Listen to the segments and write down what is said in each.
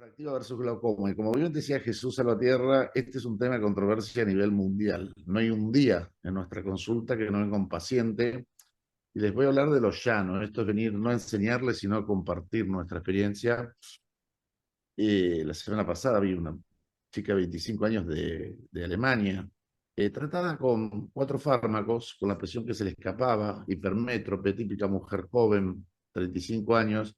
Refractiva versus glaucoma. Y como bien decía Jesús a la Tierra, este es un tema de controversia a nivel mundial. No hay un día en nuestra consulta que no venga un paciente y les voy a hablar de lo llano. Esto es venir no a enseñarles, sino a compartir nuestra experiencia. La semana pasada vi una chica de 25 años de Alemania, tratada con 4 fármacos, con la presión que se le escapaba, hipermétrope, típica mujer joven, 35 años,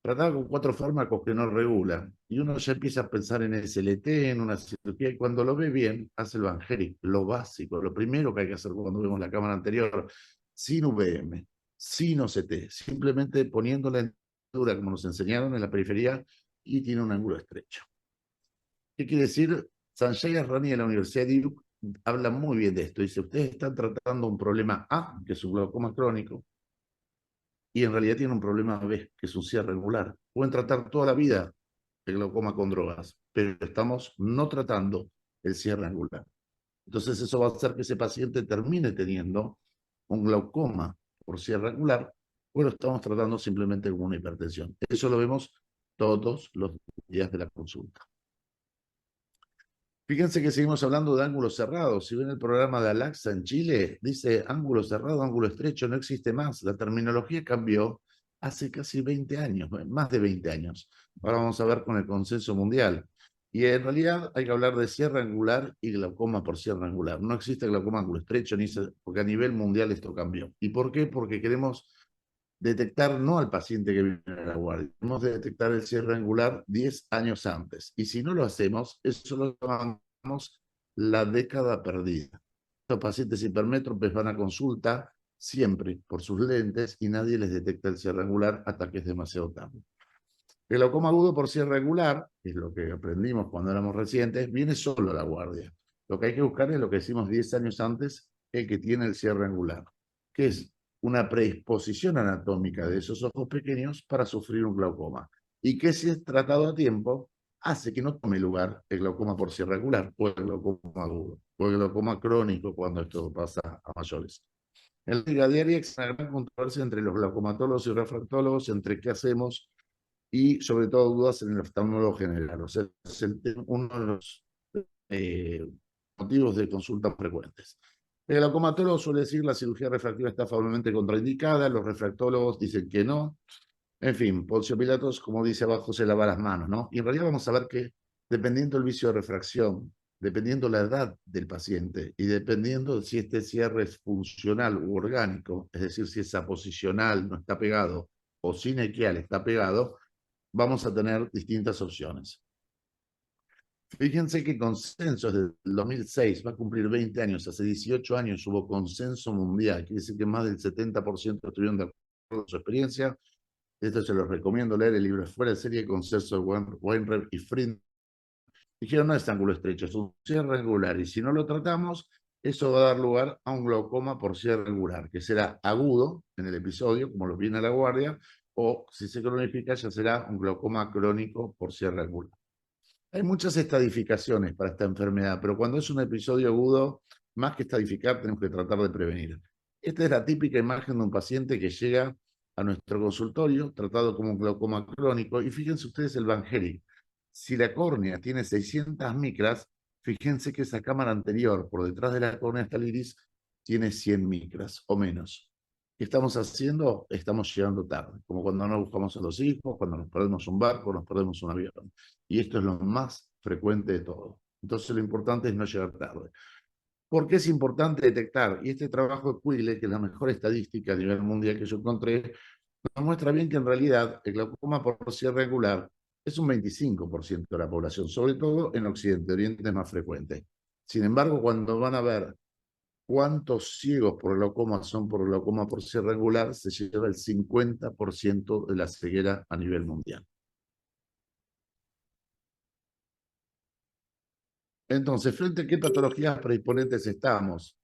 tratada con 4 fármacos que no regulan. Y uno ya empieza a pensar en SLT, en una cirugía, y cuando lo ve bien, hace el Evangelic, lo básico, lo primero que hay que hacer cuando vemos la cámara anterior, sin VM, sin OCT, simplemente poniendo la dura como nos enseñaron en la periferia y tiene un ángulo estrecho. ¿Qué quiere decir? Sanjay Rani de la Universidad de Duke habla muy bien de esto. Dice, ustedes están tratando un problema A, que es un glaucoma crónico, y en realidad tiene un problema B, que es un cierre angular. Pueden tratar toda la vida el glaucoma con drogas, pero estamos no tratando el cierre angular. Entonces eso va a hacer que ese paciente termine teniendo un glaucoma por cierre angular, o lo estamos tratando simplemente como una hipertensión. Eso lo vemos todos los días de la consulta. Fíjense que seguimos hablando de ángulos cerrados. Si ven el programa de Alaxa en Chile, dice ángulo cerrado, ángulo estrecho, no existe más. La terminología cambió hace casi 20 años, más de 20 años. Ahora vamos a ver con el consenso mundial. Y en realidad hay que hablar de cierre angular y glaucoma por cierre angular. No existe glaucoma ángulo estrecho, porque a nivel mundial esto cambió. ¿Y por qué? Porque queremos detectar no al paciente que viene a la guardia, tenemos que detectar el cierre angular 10 años antes. Y si no lo hacemos, eso lo llamamos la década perdida. Los pacientes hipermétropes van a consulta siempre por sus lentes y nadie les detecta el cierre angular hasta que es demasiado tarde. El glaucoma agudo por cierre angular, que es lo que aprendimos cuando éramos recientes, viene solo a la guardia. Lo que hay que buscar es lo que decimos 10 años antes, el que tiene el cierre angular, que es una predisposición anatómica de esos ojos pequeños para sufrir un glaucoma. Y que si es tratado a tiempo, hace que no tome lugar el glaucoma por cierre angular o el glaucoma agudo, o el glaucoma crónico cuando esto pasa a mayores. En la vida diaria existe una gran controversia entre los glaucomatólogos y refractólogos entre qué hacemos y sobre todo dudas en el oftalmólogo general. O sea, es uno de los eh, motivos de consultas frecuentes. El glaucomatólogo suele decir que la cirugía refractiva está favorablemente contraindicada, los refractólogos dicen que no. En fin, Poncio Pilatos, como dice abajo, se lava las manos, ¿no? Y en realidad vamos a ver que dependiendo del vicio de refracción, dependiendo la edad del paciente y dependiendo si este cierre es funcional u orgánico, es decir, si es aposicional, no está pegado, o sinequial está pegado, vamos a tener distintas opciones. Fíjense que consenso desde el 2006 va a cumplir 20 años, hace 18 años hubo consenso mundial, quiere decir que más del 70% estuvieron de acuerdo con su experiencia. Esto se los recomiendo leer, el libro es fuera de serie, consenso de Weinreich y Frind. Dijeron, no es ángulo estrecho, es un cierre angular, y si no lo tratamos, eso va a dar lugar a un glaucoma por cierre angular, que será agudo en el episodio, como lo viene a la guardia, o si se cronifica, ya será un glaucoma crónico por cierre angular. Hay muchas estadificaciones para esta enfermedad, pero cuando es un episodio agudo, más que estadificar, tenemos que tratar de prevenir. Esta es la típica imagen de un paciente que llega a nuestro consultorio, tratado como un glaucoma crónico, y fíjense ustedes el Vangelic. Si la córnea tiene 600 micras, fíjense que esa cámara anterior, por detrás de la córnea está el iris, tiene 100 micras o menos. ¿Qué estamos haciendo? Estamos llegando tarde, como cuando no buscamos a los hijos, cuando nos perdemos un barco, nos perdemos un avión. Y esto es lo más frecuente de todo. Entonces lo importante es no llegar tarde. ¿Por qué es importante detectar? Y este trabajo de Quille, que es la mejor estadística a nivel mundial que yo encontré, nos muestra bien que en realidad el glaucoma por cierre angular es un 25% de la población, sobre todo en Occidente, Oriente es más frecuente. Sin embargo, cuando van a ver cuántos ciegos por glaucoma son por glaucoma por cierre angular, se lleva el 50% de la ceguera a nivel mundial. Entonces, ¿frente a qué patologías predisponentes estamos?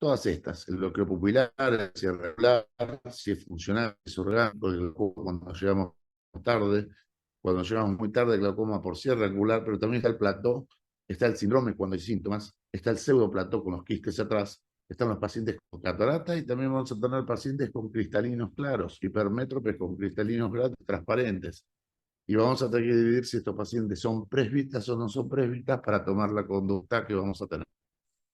Todas estas, el bloqueo pupilar, el cierre angular, si es funcional, si es orgánico, el glaucoma cuando llegamos tarde, cuando llegamos muy tarde, el glaucoma por cierre angular, pero también está el plató, está el síndrome cuando hay síntomas, está el pseudoplató con los quistes atrás, están los pacientes con catarata y también vamos a tener pacientes con cristalinos claros, hipermétropes con cristalinos grandes transparentes. Y vamos a tener que dividir si estos pacientes son presbitas o no son presbitas para tomar la conducta que vamos a tener.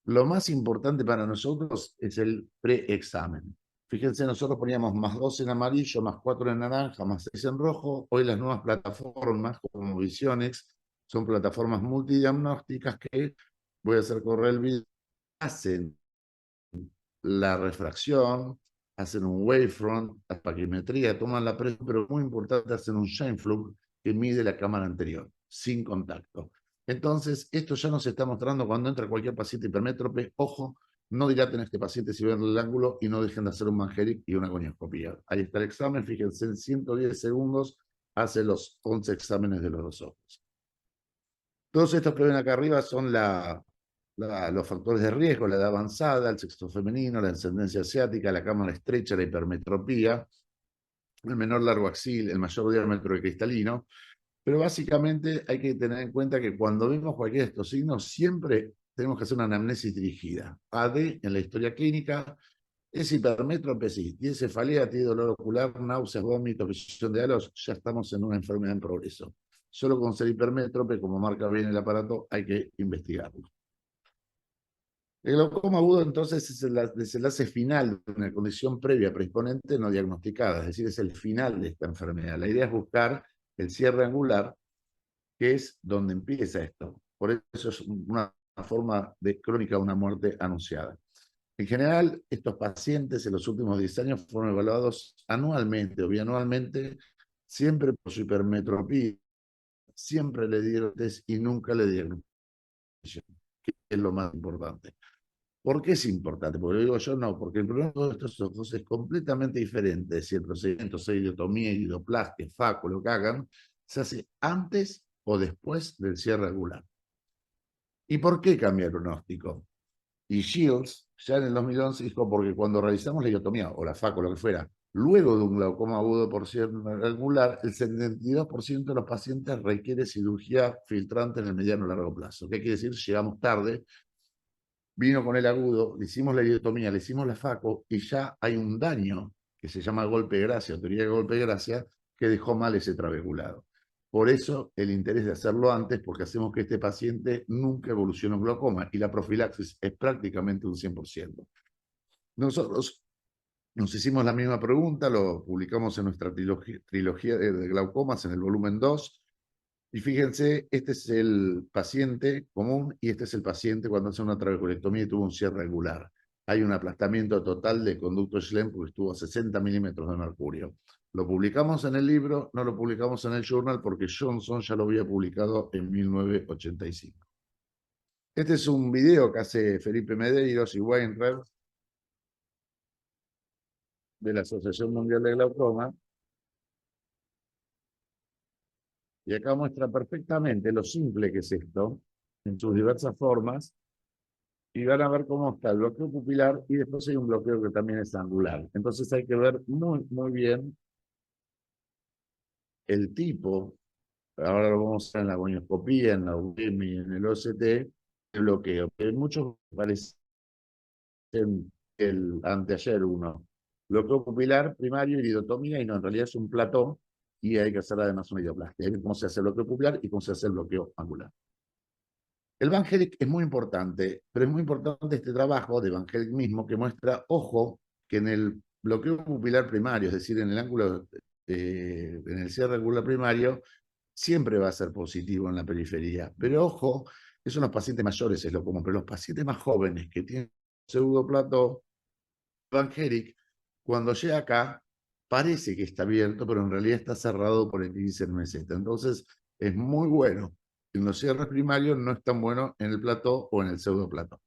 Lo más importante para nosotros es el preexamen. Fíjense, nosotros poníamos +2 en amarillo, +4 en naranja, +6 en rojo. Hoy las nuevas plataformas como Visionex son plataformas multidiagnósticas que, voy a hacer correr el video, hacen la refracción, hacen un wavefront, la paquimetría, toman la presión, pero muy importante, hacen un Scheimpflug que mide la cámara anterior, sin contacto. Entonces, esto ya nos está mostrando cuando entra cualquier paciente hipermétrope, ojo, no dilaten a este paciente si ven el ángulo y no dejen de hacer un Mangerik y una gonioscopía. Ahí está el examen, fíjense, en 110 segundos hace los 11 exámenes de los dos ojos. Todos estos que ven acá arriba son los factores de riesgo, la edad avanzada, el sexo femenino, la descendencia asiática, la cámara estrecha, la hipermetropía, el menor largo axil, el mayor diámetro de cristalino. Pero básicamente hay que tener en cuenta que cuando vemos cualquiera de estos signos, siempre tenemos que hacer una anamnesis dirigida. AD en la historia clínica, es hipermétrope, sí, tiene cefalea, tiene dolor ocular, náuseas, vómitos, visión de halos, ya estamos en una enfermedad en progreso. Solo con ser hipermétrope, como marca bien el aparato, hay que investigarlo. El glaucoma agudo, entonces, es el desenlace final de una condición previa predisponente no diagnosticada, es decir, es el final de esta enfermedad. La idea es buscar el cierre angular, que es donde empieza esto. Por eso es una forma de crónica de una muerte anunciada. En general, estos pacientes en los últimos 10 años fueron evaluados anualmente o bianualmente, siempre por su hipermetropía, siempre le dieron test y nunca le dieron, que es lo más importante. ¿Por qué es importante? Porque lo digo yo, no, porque el problema de todos estos ojos es completamente diferente. Si el procedimiento, sea idiotomía, iridoplastia, FACO, lo que hagan, se hace antes o después del cierre angular. ¿Y por qué cambia el pronóstico? Y Shields, ya en el 2011, dijo, porque cuando realizamos la idiotomía, o la FACO, lo que fuera, luego de un glaucoma agudo por cierre angular, el 72% de los pacientes requiere cirugía filtrante en el mediano y largo plazo. ¿Qué quiere decir? Llegamos tarde, vino con el agudo, le hicimos la idiotomía, le hicimos la FACO y ya hay un daño que se llama golpe de gracia, teoría de golpe de gracia, que dejó mal ese trabeculado. Por eso el interés de hacerlo antes, porque hacemos que este paciente nunca evolucione un glaucoma y la profilaxis es prácticamente un 100%. Nosotros nos hicimos la misma pregunta, lo publicamos en nuestra trilogía de glaucomas en el volumen 2. Y fíjense, este es el paciente común y este es el paciente cuando hace una trabeculectomía y tuvo un cierre angular. Hay un aplastamiento total de conducto Schlemm porque estuvo a 60 milímetros de mercurio. Lo publicamos en el libro, no lo publicamos en el journal porque Johnson ya lo había publicado en 1985. Este es un video que hace Felipe Medeiros y Weinreich de la Asociación Mundial de Glaucoma. Y acá muestra perfectamente lo simple que es esto, en sus diversas formas, y van a ver cómo está el bloqueo pupilar y después hay un bloqueo que también es angular. Entonces hay que ver muy, muy bien el tipo, ahora lo vamos a ver en la gonioscopía, en la UEMI, en el OCT, el bloqueo. Que muchos parecen el anteayer uno. Bloqueo pupilar primario, iridotomía, y no, en realidad es un platón y hay que hacer además una idioplastia. Cómo se hace el bloqueo pupilar y cómo se hace el bloqueo angular. El Van Helix es muy importante, pero es muy importante este trabajo de Van Helix mismo que muestra, ojo, que en el bloqueo pupilar primario, es decir, en el ángulo, en el cierre angular primario, siempre va a ser positivo en la periferia. Pero ojo, esos son los pacientes mayores, es lo común, pero los pacientes más jóvenes que tienen pseudoplato Van Helix, cuando llega acá, parece que está abierto, pero en realidad está cerrado por el índice en meseta. Entonces, es muy bueno en los cierres primarios, no es tan bueno en el plató o en el pseudoplató.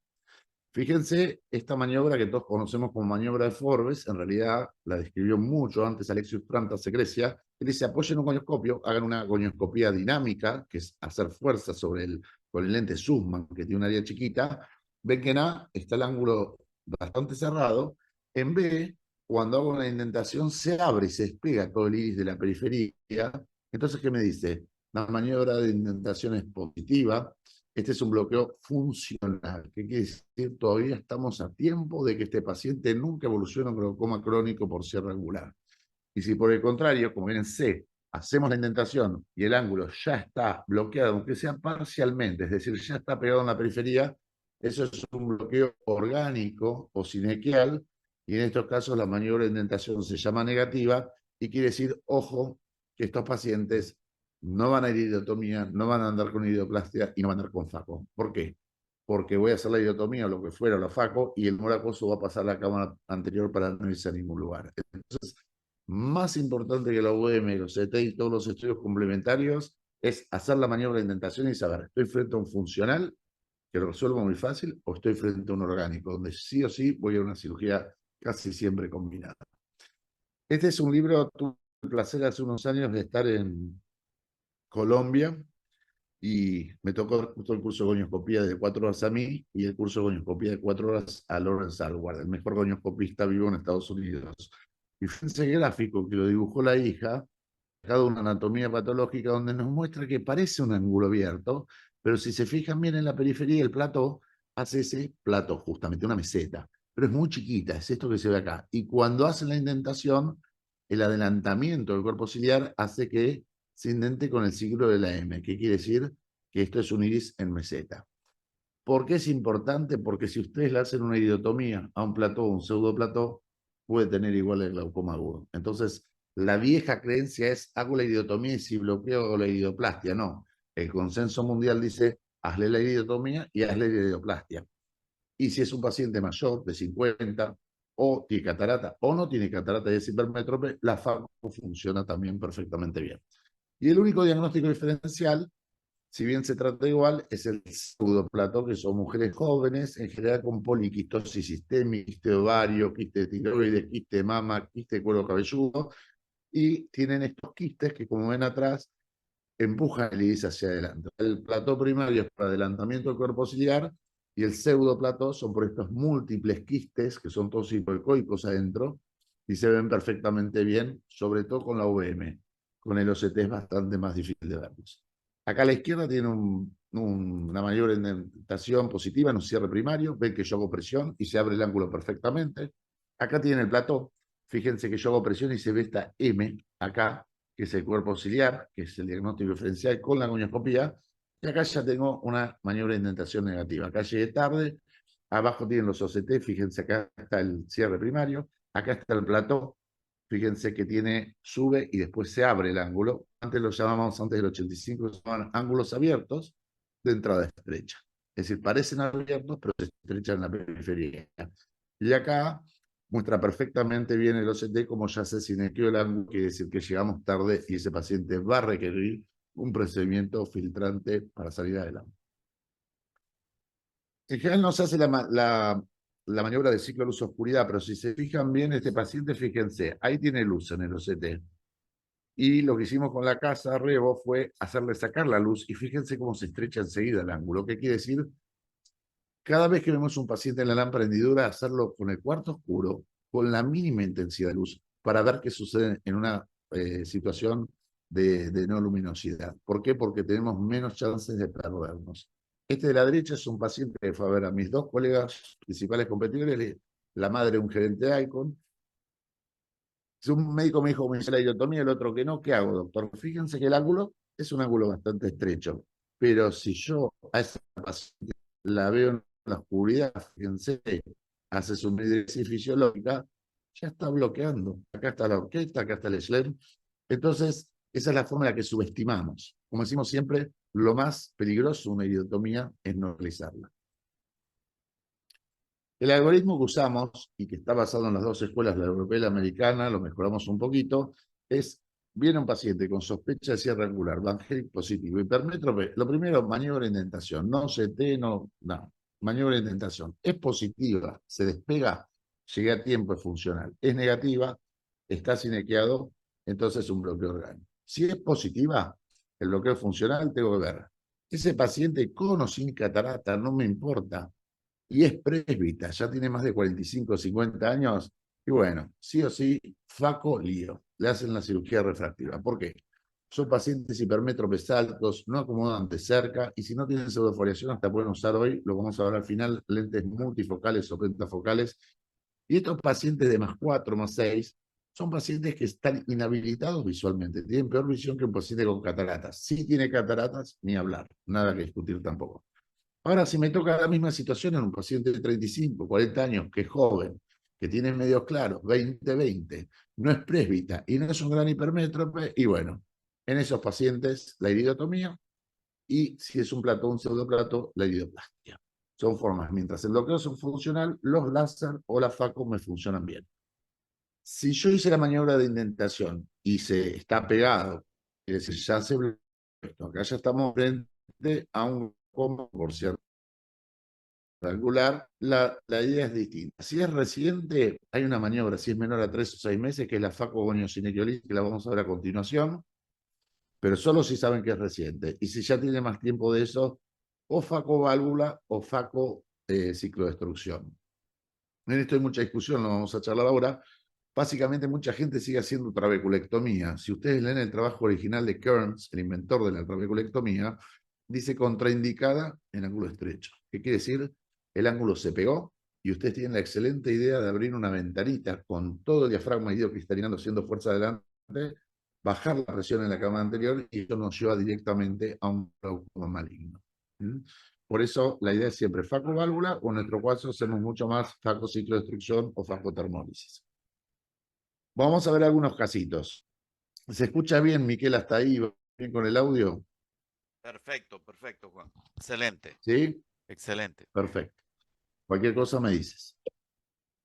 Fíjense, esta maniobra que todos conocemos como maniobra de Forbes, en realidad la describió mucho antes Alexius Pranta Secrecia, que dice, apoyen un gonioscopio, hagan una gonioscopía dinámica, que es hacer fuerza con el lente Sussman, que tiene una área chiquita. Ven que en A está el ángulo bastante cerrado, en B, cuando hago una indentación, se abre y se despega todo el iris de la periferia. Entonces, ¿qué me dice? La maniobra de indentación es positiva. Este es un bloqueo funcional. ¿Qué quiere decir? Todavía estamos a tiempo de que este paciente nunca evolucione a un glaucoma crónico por cierre angular. Y si por el contrario, como ven en C, hacemos la indentación y el ángulo ya está bloqueado, aunque sea parcialmente, es decir, ya está pegado en la periferia, eso es un bloqueo orgánico o sinequial, y en estos casos la maniobra de indentación se llama negativa, y quiere decir, ojo, que estos pacientes no van a ir a iridotomía, no van a andar con iridoplastia y no van a andar con FACO. ¿Por qué? Porque voy a hacer la iridotomía o lo que fuera, la FACO, y el moracoso va a pasar a la cámara anterior para no irse a ningún lugar. Entonces, más importante que la UM, los CT y todos los estudios complementarios es hacer la maniobra de indentación y saber, ¿estoy frente a un funcional que lo resuelvo muy fácil o estoy frente a un orgánico donde sí o sí voy a una cirugía casi siempre combinada? Este es un libro, tuve el placer hace unos años de estar en Colombia y me tocó justo el curso de gonioscopía de 4 horas a mí y el curso de gonioscopía de 4 horas a Lawrence Alward, el mejor gonioscopista vivo en Estados Unidos. Y fíjense el gráfico que lo dibujó la hija, sacado una anatomía patológica donde nos muestra que parece un ángulo abierto, pero si se fijan bien en la periferia, el plató hace ese plató, justamente una meseta, pero es muy chiquita, es esto que se ve acá. Y cuando hacen la indentación, el adelantamiento del cuerpo ciliar hace que se indente con el ciclo de la M, que quiere decir que esto es un iris en meseta. ¿Por qué es importante? Porque si ustedes le hacen una iridotomía a un plató o un pseudoplató, puede tener igual el glaucoma agudo. Entonces, la vieja creencia es, hago la iridotomía y si bloqueo hago la iridoplastia. No, el consenso mundial dice, hazle la iridotomía y hazle la iridoplastia. Y si es un paciente mayor, de 50, o tiene catarata, o no tiene catarata y es hipermétrope, la FACO funciona también perfectamente bien. Y el único diagnóstico diferencial, si bien se trata igual, es el pseudoplató, que son mujeres jóvenes, en general con poliquistosis sistémica, quiste de ovario, quiste de tiroides, quiste de mama, quiste de cuero cabelludo, y tienen estos quistes que, como ven atrás, empujan el iris hacia adelante. El plató primario es para adelantamiento del cuerpo ciliar, y el pseudoplató son por estos múltiples quistes, que son todos hipoecoicos adentro, y se ven perfectamente bien, sobre todo con la UVM. Con el OCT es bastante más difícil de verlos. Acá a la izquierda tiene una mayor indentación positiva en un cierre primario. Ven que yo hago presión y se abre el ángulo perfectamente. Acá tiene el plató. Fíjense que yo hago presión y se ve esta M acá, que es el cuerpo auxiliar, que es el diagnóstico diferencial con la gonioscopía. Y acá ya tengo una maniobra de indentación negativa. Acá llegué tarde. Abajo tienen los OCT. Fíjense, acá está el cierre primario. Acá está el plató. Fíjense que tiene, sube y después se abre el ángulo. Antes lo llamábamos, antes del 85, se llamaban ángulos abiertos de entrada estrecha. Es decir, parecen abiertos, pero se estrechan en la periferia. Y acá muestra perfectamente bien el OCT como ya se sinequeó el ángulo, quiere decir que llegamos tarde y ese paciente va a requerir un procedimiento filtrante para salir adelante. En general no se hace la maniobra de ciclo luz-oscuridad, pero si se fijan bien, este paciente, fíjense, ahí tiene luz en el OCT. Y lo que hicimos con la casa Revo fue hacerle sacar la luz y fíjense cómo se estrecha enseguida el ángulo. ¿Qué quiere decir? Cada vez que vemos un paciente en la lámpara hendidura, hacerlo con el cuarto oscuro, con la mínima intensidad de luz, para ver qué sucede en una situación de no luminosidad. ¿Por qué? Porque tenemos menos chances de perdernos. Este de la derecha es un paciente que fue a ver a mis dos colegas principales competidores, la madre un gerente de Icon. Si un médico me dijo, me hice la iridotomía, el otro que no, ¿qué hago, doctor? Fíjense que el ángulo es un ángulo bastante estrecho, pero si yo a esa paciente la veo en la oscuridad, fíjense, hace su medicina fisiológica, ya está bloqueando. Acá está la orquesta, acá está el SLEM. Entonces, esa es la forma en la que subestimamos. Como decimos siempre, lo más peligroso de una iridotomía es no realizarla. El algoritmo que usamos, y que está basado en las dos escuelas, la europea y la americana, lo mejoramos un poquito, es, viene un paciente con sospecha de cierre angular, Van Gogh positivo, hipermétrope, lo primero, maniobra de indentación, no CT, no, maniobra de indentación. Es positiva, se despega, llega a tiempo, es funcional. Es negativa, está sinequeado, entonces un bloqueo orgánico. Si es positiva, el bloqueo funcional, tengo que ver. Ese paciente con o sin catarata, no me importa, y es presbita, ya tiene más de 45 o 50 años, y bueno, sí o sí, faco lío, le hacen la cirugía refractiva. ¿Por qué? Son pacientes hipermétropes altos, no acomodan de cerca, y si no tienen pseudofoliación, hasta pueden usar hoy, lo vamos a ver al final, lentes multifocales o pentafocales, y estos pacientes de +4, +6, son pacientes que están inhabilitados visualmente, tienen peor visión que un paciente con cataratas. Si tiene cataratas, ni hablar, nada que discutir tampoco. Ahora, si me toca la misma situación en un paciente de 35, 40 años, que es joven, que tiene medios claros, 20/20, no es présbita y no es un gran hipermétrope, y bueno, en esos pacientes la iridotomía, y si es un plato o un pseudoplato, la iridoplastia. Son formas. Mientras el bloqueo es funcional, los láser o la FACO me funcionan bien. Si yo hice la maniobra de indentación y se está pegado, es decir, ya se bloqueó, acá ya estamos frente a un combo, por cierto, angular, la idea es distinta. Si es reciente, hay una maniobra, si es menor a 3 o 6 meses, que es la facogoniocineciolis, que la vamos a ver a continuación, pero solo si saben que es reciente. Y si ya tiene más tiempo de eso, o facoválvula o faco ciclodestrucción. En esto hay mucha discusión, lo vamos a charlar ahora. Básicamente mucha gente sigue haciendo trabeculectomía. Si ustedes leen el trabajo original de Kearns, el inventor de la trabeculectomía, dice contraindicada en ángulo estrecho. ¿Qué quiere decir? El ángulo se pegó y ustedes tienen la excelente idea de abrir una ventanita con todo el diafragma idiocristalino haciendo fuerza adelante, bajar la presión en la cama anterior, y eso nos lleva directamente a un glaucoma maligno. ¿Mm? Por eso la idea es siempre facoválvula, o en nuestro caso hacemos mucho más facociclodestrucción o facotermólisis. Vamos a ver algunos casitos. ¿Se escucha bien, Miquel, hasta ahí? ¿Bien con el audio? Perfecto, perfecto, Juan. Excelente, ¿Sí? excelente. Perfecto. Cualquier cosa me dices.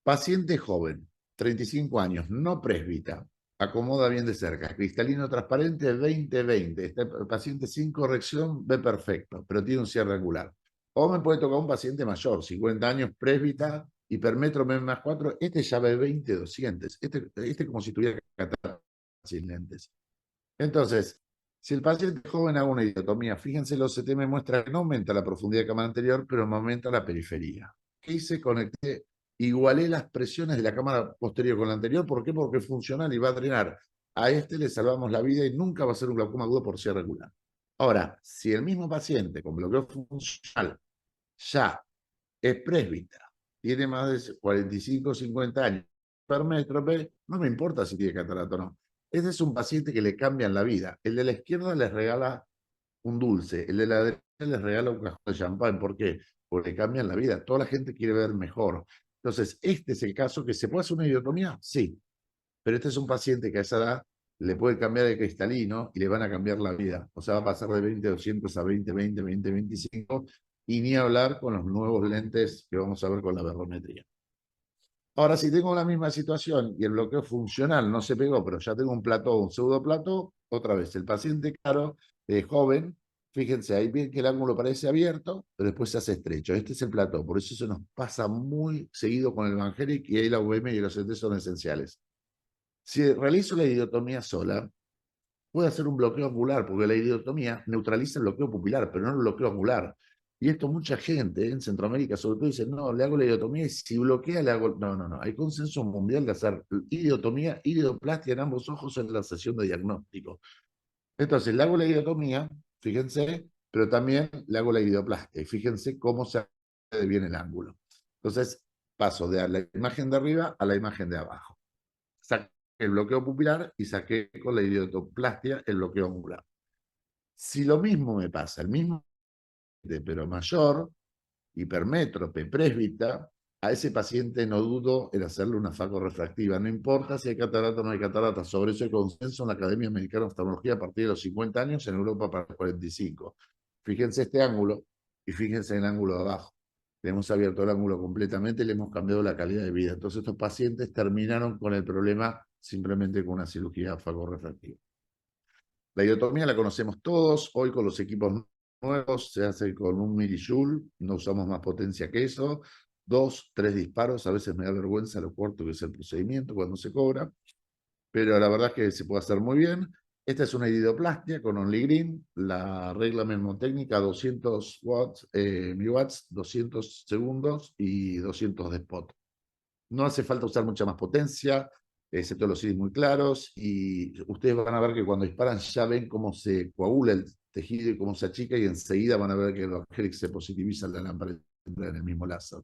Paciente joven, 35 años, no présbita, acomoda bien de cerca, cristalino transparente 20/20. Este paciente sin corrección ve perfecto, pero tiene un cierre angular. O me puede tocar un paciente mayor, 50 años, présbita, hipermetro M+4, este ya ve 20/200. Este como si tuviera cataratas sin lentes. Entonces, si el paciente joven haga una iridotomía, fíjense, los CT me muestra que no aumenta la profundidad de cámara anterior, pero me aumenta la periferia. ¿Qué hice? Conecté, igualé las presiones de la cámara posterior con la anterior. ¿Por qué? Porque es funcional y va a drenar. A este le salvamos la vida y nunca va a ser un glaucoma agudo por cierre regular. Ahora, si el mismo paciente con bloqueo funcional ya es présbita, tiene más de 45 o 50 años, hipermétrope, no me importa si tiene catarata o no. Este es un paciente que le cambian la vida. El de la izquierda les regala un dulce, el de la derecha les regala un cajón de champán. ¿Por qué? Porque le cambian la vida. Toda la gente quiere ver mejor. Entonces, este es el caso que se puede hacer una iridotomía, sí, pero este es un paciente que a esa edad le puede cambiar de cristalino y le van a cambiar la vida. O sea, va a pasar de 20/200 a 20/20, 20/25, y ni hablar con los nuevos lentes que vamos a ver con la barometría. Ahora, si tengo la misma situación y el bloqueo funcional no se pegó, pero ya tengo un plató, un pseudoplato, otra vez, el paciente claro, joven, fíjense, ahí bien que el ángulo parece abierto, pero después se hace estrecho. Este es el plató, por eso se nos pasa muy seguido con el Evangelic, y ahí la UM y los CT son esenciales. Si realizo la iridotomía sola, puede hacer un bloqueo angular, porque la iridotomía neutraliza el bloqueo pupilar, pero no el bloqueo angular. Y esto mucha gente en Centroamérica sobre todo dice, no, le hago la iridotomía y si bloquea le hago... No, no, no. Hay consenso mundial de hacer iridotomía, iridoplastia en ambos ojos en la sesión de diagnóstico. Entonces, le hago la iridotomía, fíjense, pero también le hago la iridoplastia. Y fíjense cómo se hace bien el ángulo. Entonces, paso de la imagen de arriba a la imagen de abajo. Saqué el bloqueo pupilar y saqué con la iridoplastia el bloqueo angular. Si lo mismo me pasa, el mismo, pero mayor, hipermétrope, présbita, a ese paciente no dudo en hacerle una facorefractiva. No importa si hay catarata o no hay catarata. Sobre eso hay consenso en la Academia Americana de Oftalmología a partir de los 50 años, en Europa para los 45. Fíjense este ángulo y fíjense el ángulo de abajo. Le hemos abierto el ángulo completamente y le hemos cambiado la calidad de vida. Entonces estos pacientes terminaron con el problema simplemente con una cirugía facorefractiva. La iotomía la conocemos todos. Hoy con los equipos nuevos se hace con 1 milijoule, no usamos más potencia que eso. 2, 3 disparos, a veces me da vergüenza lo corto que es el procedimiento cuando se cobra, pero la verdad es que se puede hacer muy bien. Esta es una iridoplastia con Only Green, la regla mnemotécnica 200 watts, miliwatts, 200 segundos y 200 de spot. No hace falta usar mucha más potencia, excepto los iris muy claros, y ustedes van a ver que cuando disparan ya ven cómo se coagula el tejido y cómo se achica, y enseguida van a ver que los Helix se positiviza la lámpara en el mismo láser.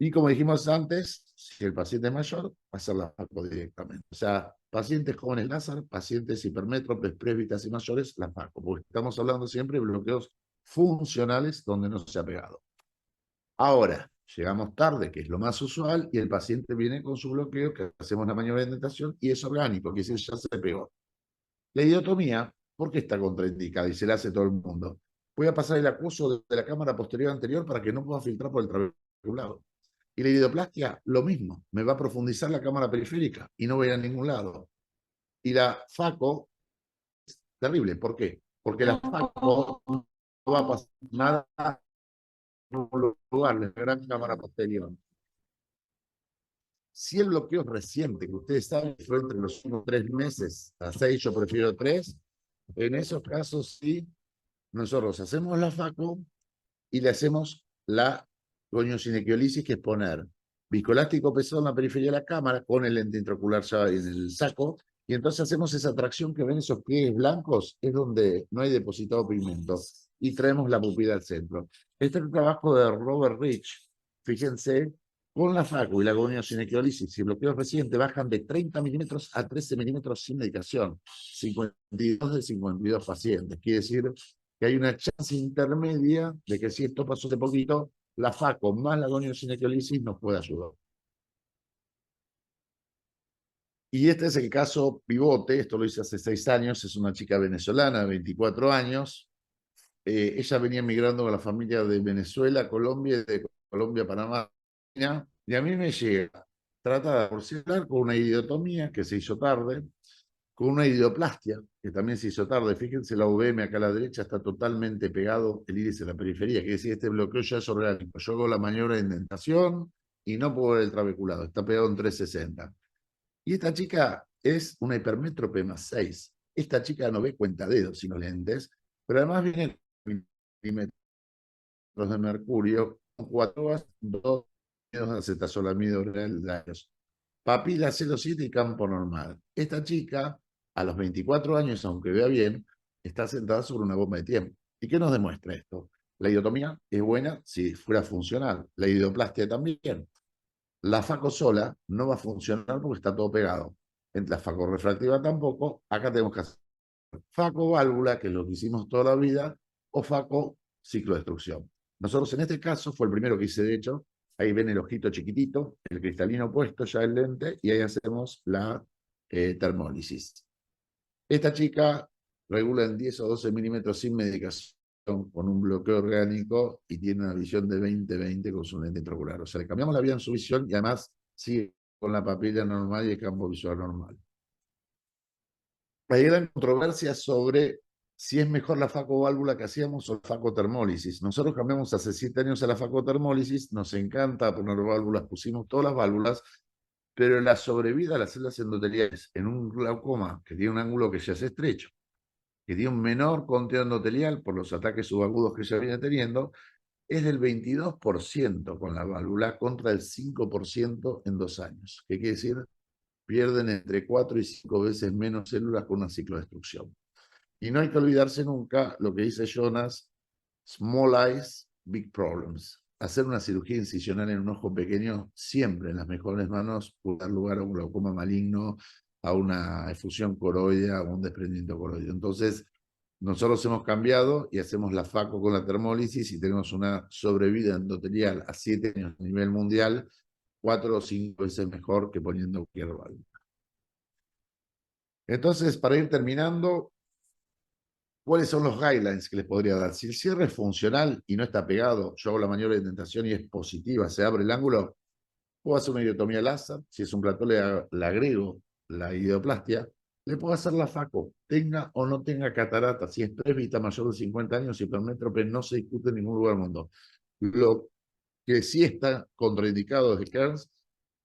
Y como dijimos antes, si el paciente es mayor, va a hacer la FACO directamente. O sea, pacientes jóvenes láser, pacientes hipermétropes, presbitas y mayores, la FACO. Porque estamos hablando siempre de bloqueos funcionales donde no se ha pegado. Ahora, llegamos tarde, que es lo más usual, y el paciente viene con su bloqueo, que hacemos la maniobra de indentación, y es orgánico, que es decir, ya se pegó. La idiotomía, ¿por qué está contraindicada y se la hace todo el mundo? Voy a pasar el acuso de la cámara posterior anterior para que no pueda filtrar por el trabeculado. Y la iridoplastia, lo mismo, me va a profundizar la cámara periférica y no voy a ningún lado. Y la FACO es terrible, ¿por qué? Porque la FACO no va a pasar nada en un lugar, la gran cámara posterior. Si el bloqueo es reciente, que ustedes saben, fue entre los 3 meses a 6, yo prefiero 3, en esos casos sí, nosotros hacemos la FACO y le hacemos la goniosinequiolisis, que es poner viscoelástico pesado en la periferia de la cámara con el lente intraocular ya en el saco, y entonces hacemos esa tracción que ven esos pliegues blancos, es donde no hay depositado pigmento, y traemos la pupila al centro. Este es el trabajo de Robert Rich, fíjense, con la FACO y la goniosinequiolisis y bloqueos recientes bajan de 30 milímetros a 13 milímetros sin medicación, 52 de 52 pacientes, quiere decir que hay una chance intermedia de que si esto pasó de poquito, la FACO más la goniosinequiolisis nos puede ayudar. Y este es el caso pivote, esto lo hice hace 6 años, es una chica venezolana de 24 años. Ella venía migrando con la familia de Venezuela a Colombia, de Colombia a Panamá, y a mí me llega, trata de porcelar con una idiotomía que se hizo tarde, con una idioplastia, que también se hizo tarde. Fíjense, la UVM acá a la derecha está totalmente pegado el iris en la periferia, que decir, este bloqueo ya es orgánico. Yo hago la maniobra de indentación y no puedo ver el trabeculado, está pegado en 360. Y esta chica es una hipermétrope más 6. Esta chica no ve cuentadedos, sino lentes, pero además viene milímetros de mercurio, con 4 horas, 2 de acetazolamida oral diarios. Papila 0,7 y campo normal. Esta chica, a los 24 años, aunque vea bien, está sentada sobre una bomba de tiempo. ¿Y qué nos demuestra esto? La idiotomía es buena si fuera funcional. La idioplastia también. La FACO sola no va a funcionar porque está todo pegado. En la FACO refractiva tampoco. Acá tenemos que hacer FACO válvula, que es lo que hicimos toda la vida, o FACO ciclodestrucción. Nosotros en este caso, fue el primero que hice de hecho, ahí ven el ojito chiquitito, el cristalino puesto ya el lente, y ahí hacemos la termólisis. Esta chica regula en 10 o 12 milímetros sin medicación, con un bloqueo orgánico, y tiene una visión de 20-20 con su lente intraocular. O sea, le cambiamos la vida en su visión y además sigue con la papila normal y el campo visual normal. Hay gran controversia sobre si es mejor la facoválvula que hacíamos o la facotermólisis. Nosotros cambiamos hace 7 años a la facotermólisis, nos encanta poner válvulas, pusimos todas las válvulas, pero la sobrevida de las células endoteliales en un glaucoma que tiene un ángulo que ya es estrecho, que tiene un menor conteo endotelial por los ataques subagudos que ya viene teniendo, es del 22% con la válvula contra el 5% en 2 años. ¿Qué quiere decir? Pierden entre 4 y 5 veces menos células con una ciclodestrucción. Y no hay que olvidarse nunca lo que dice Jonas, small eyes, big problems. Hacer una cirugía incisional en un ojo pequeño siempre en las mejores manos puede dar lugar a un glaucoma maligno, a una efusión coroidea, a un desprendimiento coroideo. Entonces, nosotros hemos cambiado y hacemos la FACO con la termólisis y tenemos una sobrevida endotelial a 7 años a nivel mundial, 4 o 5 veces mejor que poniendo cualquier válvula. Entonces, para ir terminando, ¿cuáles son los guidelines que les podría dar? Si el cierre es funcional y no está pegado, yo hago la maniobra de indentación y es positiva, se abre el ángulo, puedo hacer una idiotomía láser. Si es un plató, le agrego la idioplastia. Le puedo hacer la FACO, tenga o no tenga catarata. Si es presbita mayor de 50 años, hipermétrope, no se discute en ningún lugar del mundo. Lo que sí está contraindicado desde Kearns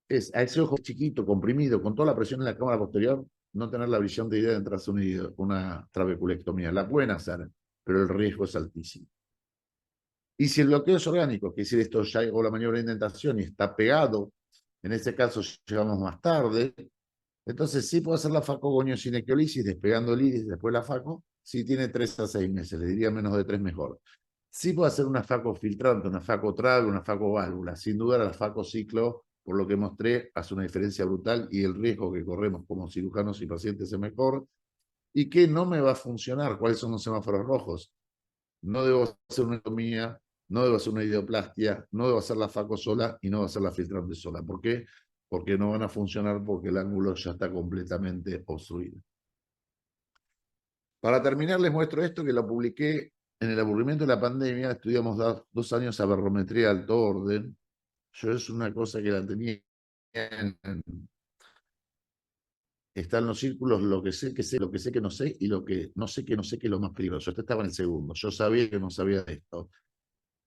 es a ese ojo chiquito, comprimido, con toda la presión en la cámara posterior, no tener la visión de idea de entrarse una trabeculectomía. La pueden hacer, pero el riesgo es altísimo. Y si el bloqueo es orgánico, que es decir, esto ya hago la maniobra de indentación y está pegado, en ese caso llegamos más tarde, entonces sí puedo hacer la facogoniosinequiolisis despegando el iris, después la faco, si tiene 3 a 6 meses, le diría menos de 3 mejor. Sí puede hacer una facofiltrante, una facotrago, una facoválvula. Sin duda la facociclo, por lo que mostré, hace una diferencia brutal y el riesgo que corremos como cirujanos y pacientes es mejor. ¿Y qué no me va a funcionar? ¿Cuáles son los semáforos rojos? No debo hacer una ectomía, no debo hacer una idioplastia, no debo hacer la faco sola y no debo hacer la filtrante sola. ¿Por qué? Porque no van a funcionar porque el ángulo ya está completamente obstruido. Para terminar, les muestro esto que lo publiqué en el aburrimiento de la pandemia. Estudiamos 2 años aberrometría de alto orden. Yo es una cosa que la tenía está en los círculos lo que sé, lo que sé que no sé y lo que no sé que no sé que es lo más peligroso. Este estaba en el segundo. Yo sabía que no sabía de esto.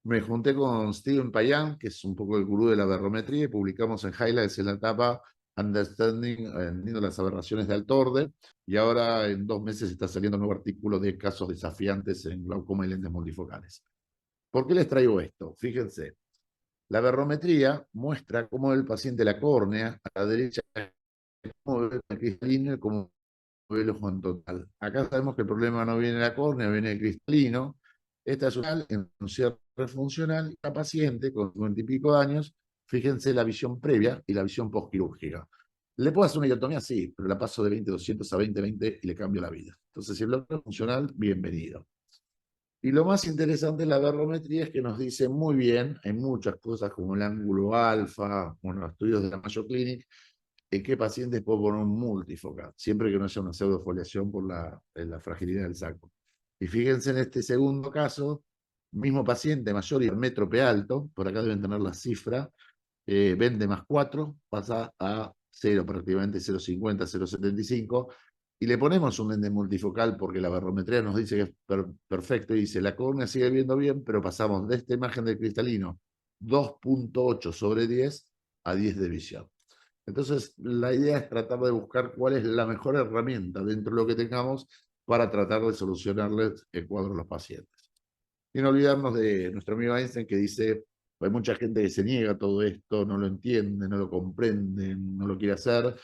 Me junté con Steven Payan, que es un poco el gurú de la barometría, y publicamos en Highlights en la etapa Understanding, entendiendo las aberraciones de alto orden, y ahora en 2 meses está saliendo un nuevo artículo de casos desafiantes en glaucoma y lentes multifocales. ¿Por qué les traigo esto? Fíjense, la barometría muestra cómo el paciente la córnea, a la derecha, cómo ve el cristalino y cómo ve el ojo en total. Acá sabemos que el problema no viene de la córnea, viene del cristalino. Esta es en un cierre funcional. La paciente con 50 y pico de años, fíjense la visión previa y la visión postquirúrgica. ¿Le puedo hacer una iotomía? Sí, pero la paso de 20/200 a 20/20 y le cambio la vida. Entonces, si el bloqueo es funcional, bienvenido. Y lo más interesante de la barometría es que nos dice muy bien, en muchas cosas como el ángulo alfa, bueno, estudios de la Mayo Clinic, en qué pacientes puedo poner un multifocal, siempre que no haya una pseudofoliación por la fragilidad del saco. Y fíjense en este segundo caso, mismo paciente mayor y el métrope alto, por acá deben tener la cifra, vende +4, pasa a 0 prácticamente, 0,50, 0,75, y le ponemos un lente multifocal porque la barometría nos dice que es perfecto, y dice, la córnea sigue viendo bien, pero pasamos de esta imagen del cristalino 2,8/10 a 10 de visión. Entonces, la idea es tratar de buscar cuál es la mejor herramienta dentro de lo que tengamos para tratar de solucionarles el cuadro a los pacientes. Y no olvidarnos de nuestro amigo Einstein que dice, hay mucha gente que se niega a todo esto, no lo entiende, no lo comprende, no lo quiere hacer.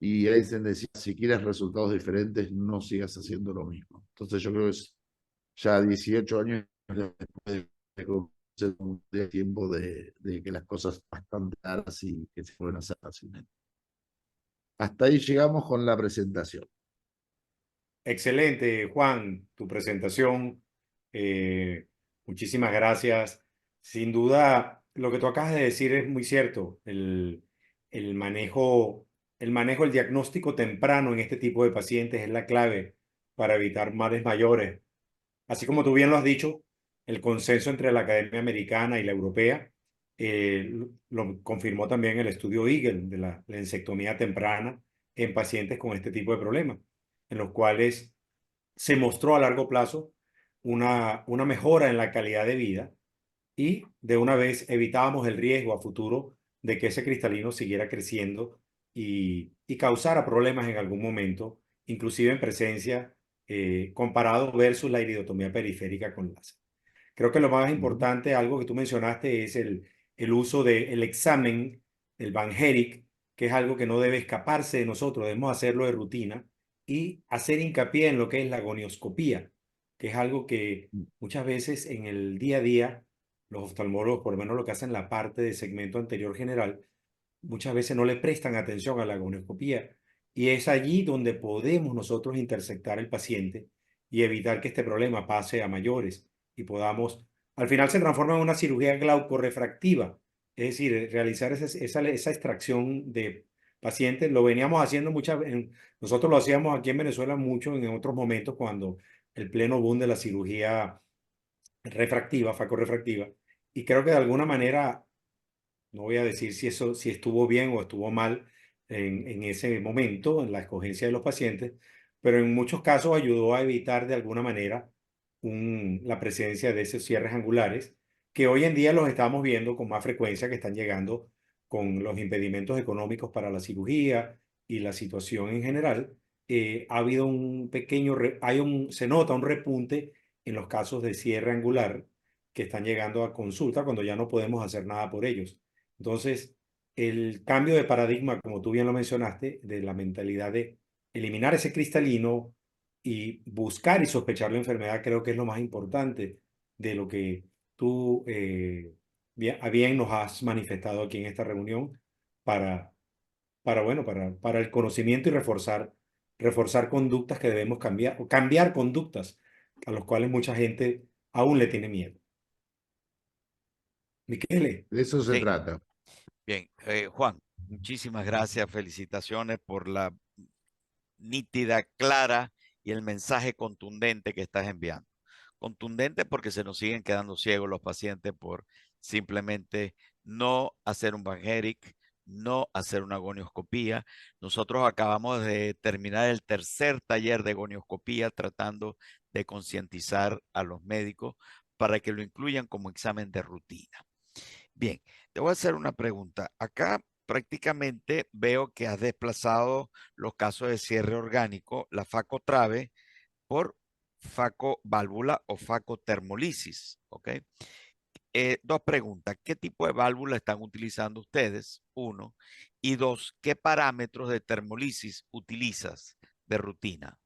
Y Einstein decía, si quieres resultados diferentes, no sigas haciendo lo mismo. Entonces yo creo que es ya 18 años después de tiempo de que las cosas están bastante claras y que se pueden hacer fácilmente. Hasta ahí llegamos con la presentación. Excelente, Juan, tu presentación. eh, Muchísimas gracias. Sin duda, lo que tú acabas de decir es muy cierto. El manejo, el diagnóstico temprano en este tipo de pacientes es la clave para evitar males mayores. Así como tú bien lo has dicho, el consenso entre la Academia Americana y la Europea lo confirmó también el estudio Eagle de la lensectomía temprana en pacientes con este tipo de problemas, en los cuales se mostró a largo plazo una mejora en la calidad de vida y de una vez evitábamos el riesgo a futuro de que ese cristalino siguiera creciendo y causara problemas en algún momento, inclusive en presencia comparado versus la iridotomía periférica con láser. Creo que lo más importante, algo que tú mencionaste, es el uso del examen, el Van Herrick, que es algo que no debe escaparse de nosotros, debemos hacerlo de rutina y hacer hincapié en lo que es la gonioscopía, que es algo que muchas veces en el día a día los oftalmólogos, por lo menos lo que hacen en la parte de segmento anterior general, muchas veces no le prestan atención a la gonioscopía. Y es allí donde podemos nosotros intersectar el paciente y evitar que este problema pase a mayores y podamos, al final se transforma en una cirugía glaucorefractiva, es decir, realizar esa extracción de pacientes. Lo veníamos haciendo muchas veces, nosotros lo hacíamos aquí en Venezuela mucho en otros momentos cuando el pleno boom de la cirugía refractiva, facorefractiva, y creo que de alguna manera no voy a decir si estuvo bien o estuvo mal en ese momento, en la escogencia de los pacientes, pero en muchos casos ayudó a evitar de alguna manera la presencia de esos cierres angulares, que hoy en día los estamos viendo con más frecuencia, que están llegando con los impedimentos económicos para la cirugía y la situación en general. Ha habido un pequeño, se nota un repunte en los casos de cierre angular que están llegando a consulta cuando ya no podemos hacer nada por ellos. Entonces, el cambio de paradigma, como tú bien lo mencionaste, de la mentalidad de eliminar ese cristalino y buscar y sospechar la enfermedad, creo que es lo más importante de lo que tú a bien nos has manifestado aquí en esta reunión bueno, para el conocimiento y reforzar conductas que debemos cambiar, o cambiar conductas a los cuales mucha gente aún le tiene miedo. Michele, De eso se Sí, trata. bien. Juan, muchísimas gracias. Felicitaciones por la nítida, clara y el mensaje contundente que estás enviando. Contundente porque se nos siguen quedando ciegos los pacientes por simplemente no hacer un Van Herrick, no hacer una gonioscopía. Nosotros acabamos de terminar el tercer taller de gonioscopía tratando de concientizar a los médicos para que lo incluyan como examen de rutina. Bien, te voy a hacer una pregunta. Acá prácticamente veo que has desplazado los casos de cierre orgánico, la facotrave, por facoválvula o facotermolisis, ¿ok? Dos preguntas. ¿Qué tipo de válvula están utilizando ustedes? Uno. Y dos, ¿qué parámetros de termolisis utilizas de rutina?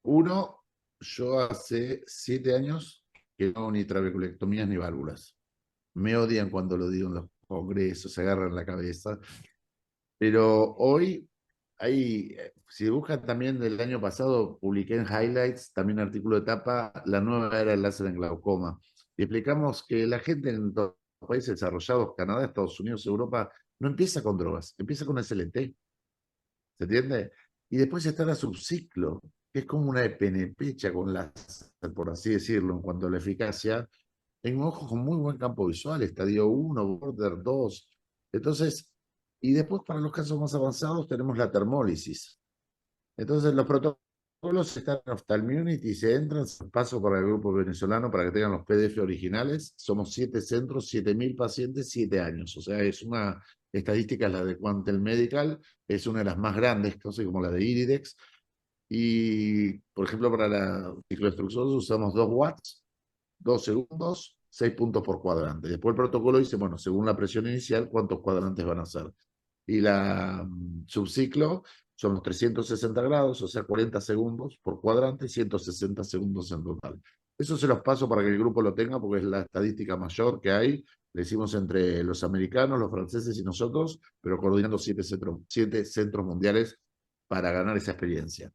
Uno, yo hace 7 años que no hago ni trabeculectomías ni válvulas. Me odian cuando lo digo en los congresos, se agarran la cabeza. Pero hoy hay, si buscan también del año pasado, publiqué en Highlights, también artículo de tapa, la nueva era del láser en glaucoma. Y explicamos que la gente en todos los países desarrollados, Canadá, Estados Unidos, Europa, no empieza con drogas, empieza con SLT, ¿se entiende? Y después está la subciclo, que es como una EPNP hecha con láser, por así decirlo, en cuanto a la eficacia, en un ojo con muy buen campo visual, estadio 1, border 2. Entonces, y después para los casos más avanzados tenemos la termólisis. Entonces, los protocolos están en Ophthalmmunity y se entran, paso para el grupo venezolano para que tengan los PDF originales. Somos 7 centros, 7.000 pacientes, 7 años. O sea, es una estadística, la de Quantel Medical, es una de las más grandes, casi como la de Iridex. Y, por ejemplo, para la ciclodestrucción usamos 2 watts, 2 segundos, 6 puntos por cuadrante. Después el protocolo dice, bueno, según la presión inicial, cuántos cuadrantes van a ser. Y la subciclo son los 360 grados, o sea, 40 segundos por cuadrante y 160 segundos en total. Eso se los paso para que el grupo lo tenga porque es la estadística mayor que hay. Le hicimos entre los americanos, los franceses y nosotros, pero coordinando 7 centros mundiales para ganar esa experiencia.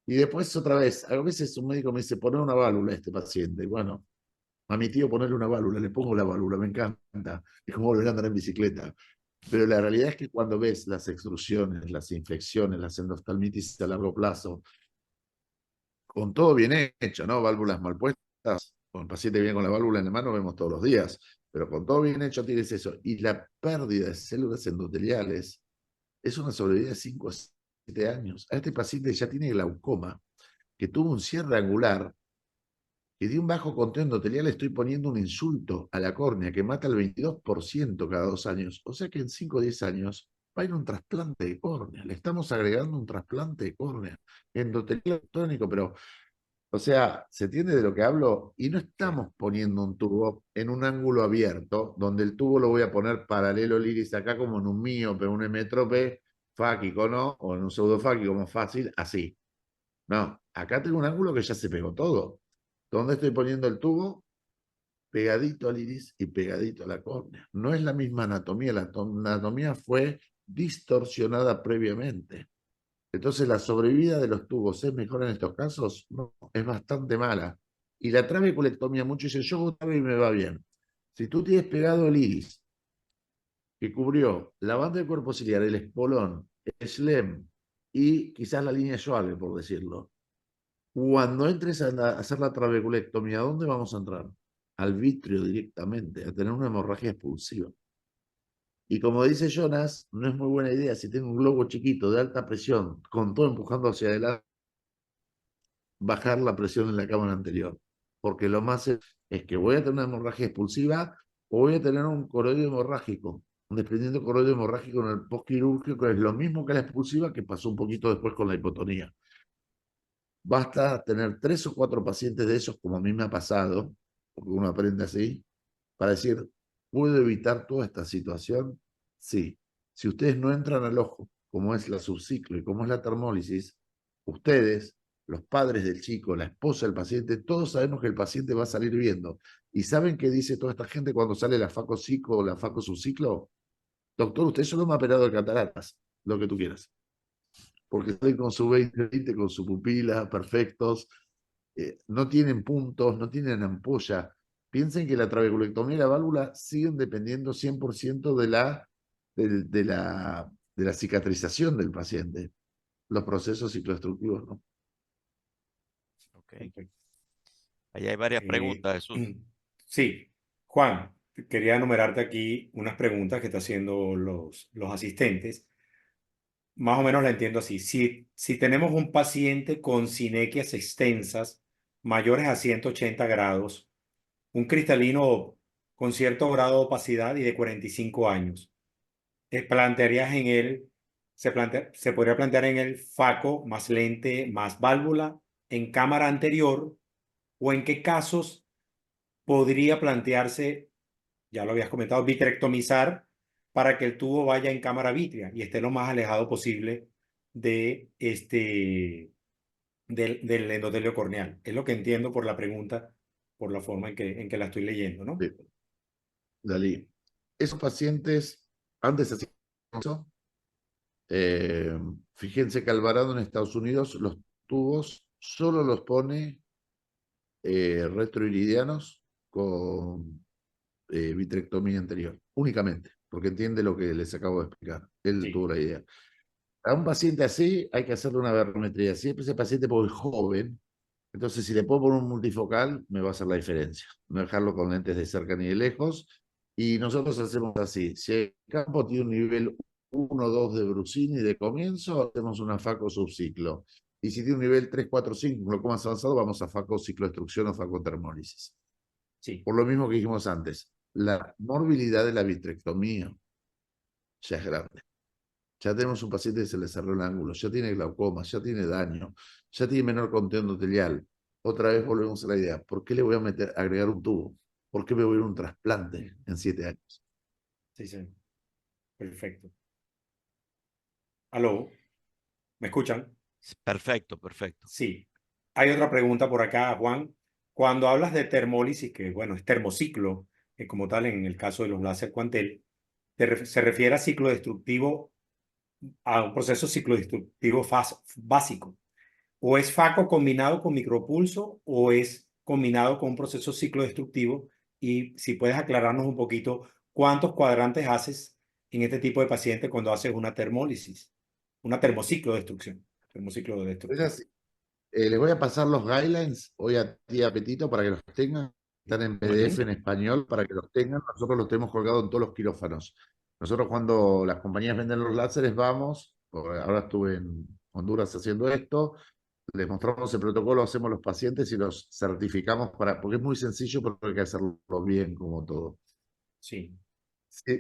Y después otra vez, a veces un médico me dice, poner una válvula a este paciente. Y bueno, a mi tío ponerle una válvula, le pongo la válvula, me encanta. Es como volver a andar en bicicleta. Pero la realidad es que cuando ves las extrusiones, las infecciones, las endoftalmitis a largo plazo, con todo bien hecho, ¿no? Válvulas mal puestas, con el paciente viene con la válvula en la mano, vemos todos los días, pero con todo bien hecho tienes eso. Y la pérdida de células endoteliales es una sobrevida de 5 a 7 años. A este paciente ya tiene glaucoma, que tuvo un cierre angular, que de un bajo conteo endotelial le estoy poniendo un insulto a la córnea que mata el 22% cada 2 años. O sea que en 5 o 10 años va a ir un trasplante de córnea. Le estamos agregando un trasplante de córnea endotelial tónico, pero, o sea, se entiende de lo que hablo y no sí. estamos poniendo un tubo en un ángulo abierto, donde el tubo lo voy a poner paralelo al iris acá como en un míope, un hemétrope fáquico, ¿no? O en un pseudofáquico como fácil, así. No, acá tengo un ángulo que ya se pegó todo. ¿Dónde estoy poniendo el tubo? Pegadito al iris y pegadito a la córnea. No es la misma anatomía, la anatomía fue distorsionada previamente. Entonces, ¿la sobrevida de los tubos es mejor en estos casos? No, es bastante mala. Y la trabeculectomía, muchos dicen, yo hago trabe y me va bien. Si tú tienes pegado el iris, que cubrió la banda del cuerpo ciliar, el espolón, el SLEM y quizás la línea Schwalbe, por decirlo, cuando entres a hacer la trabeculectomía, ¿a dónde vamos a entrar? Al vitrio directamente, a tener una hemorragia expulsiva. Y como dice Jonas, no es muy buena idea si tengo un globo chiquito de alta presión, con todo empujando hacia adelante, bajar la presión en la cámara anterior. Porque lo más es que voy a tener una hemorragia expulsiva o voy a tener un coroides hemorrágico. Un desprendiendo coroides hemorrágico en el postquirúrgico es lo mismo que la expulsiva que pasó un poquito después con la hipotonía. Basta tener 3 o 4 pacientes de esos, como a mí me ha pasado, porque uno aprende así, para decir, ¿puedo evitar toda esta situación? Sí. Si ustedes no entran al ojo, como es la subciclo y como es la termólisis, ustedes los padres del chico, la esposa del paciente, todos sabemos que el paciente va a salir viendo. ¿Y saben qué dice toda esta gente cuando sale la facocico o la facosubciclo? Doctor, usted solo me ha operado de cataratas, lo que tú quieras. Porque salen con su 20/20, con su pupila, perfectos, no tienen puntos, no tienen ampolla. Piensen que la trabeculectomía y la válvula siguen dependiendo 100% de la cicatrización del paciente. Los procesos ciclodestructivos, ¿no? Ok. Perfecto. Ahí hay varias Eh, preguntas, Jesús. Sí, Juan, quería enumerarte aquí unas preguntas que están haciendo los asistentes. Más o menos la entiendo así. Si tenemos un paciente con sinequias extensas mayores a 180 grados, un cristalino con cierto grado de opacidad y de 45 años, plantearías en él, se podría plantear en el FACO más lente más válvula en cámara anterior, o en qué casos podría plantearse, ya lo habías comentado, vitrectomizar para que el tubo vaya en cámara vítrea y esté lo más alejado posible de del endotelio corneal. Es lo que entiendo por la pregunta, por la forma en que la estoy leyendo, ¿no? Sí, Dalí. Esos pacientes, antes hacían eso, eh, fíjense que Alvarado en Estados Unidos los tubos solo los pone retroiridianos con vitrectomía anterior, únicamente, porque entiende lo que les acabo de explicar. Él Sí, tuvo la idea. A un paciente así hay que hacerle una barometría. Si ese paciente es joven, entonces si le puedo poner un multifocal, me va a hacer la diferencia. No dejarlo con lentes de cerca ni de lejos. Y nosotros hacemos así. Si el campo tiene un nivel 1 o 2 de Brusini de comienzo, hacemos una faco subciclo. Y si tiene un nivel 3, 4, 5, un poco más avanzado, vamos a faco ciclodestrucción o facotermólisis. sí. Por lo mismo que dijimos antes, la morbilidad de la vitrectomía ya es grande. Ya tenemos un paciente que se le cerró el ángulo, ya tiene glaucoma, ya tiene daño, ya tiene menor conteo endotelial. Otra vez volvemos a la idea, ¿por qué le voy a agregar un tubo? ¿Por qué me voy a ir a un trasplante en 7 años? Sí, sí. Perfecto. ¿Aló? ¿Me escuchan? Perfecto, perfecto. Sí. Hay otra pregunta por acá, Juan. Cuando hablas de termólisis, que bueno, es termociclo, como tal en el caso de los láser Quantel, se refiere a ciclo destructivo, a un proceso ciclodestructivo básico. ¿O es FACO combinado con micropulso o es combinado con un proceso ciclodestructivo? Y si puedes aclararnos un poquito, ¿cuántos cuadrantes haces en este tipo de pacientes cuando haces una termólisis? Una termociclo de destrucción. Termociclo de Es destrucción. así. Les voy a pasar los guidelines hoy a ti, Apetito, para que los tengan. Están en PDF Ujú. en español para que los tengan. Nosotros los tenemos colgados en todos los quirófanos. Nosotros cuando las compañías venden los láseres vamos, ahora estuve en Honduras haciendo esto, les mostramos el protocolo, hacemos los pacientes y los certificamos porque es muy sencillo, pero hay que hacerlo bien como todo. Sí.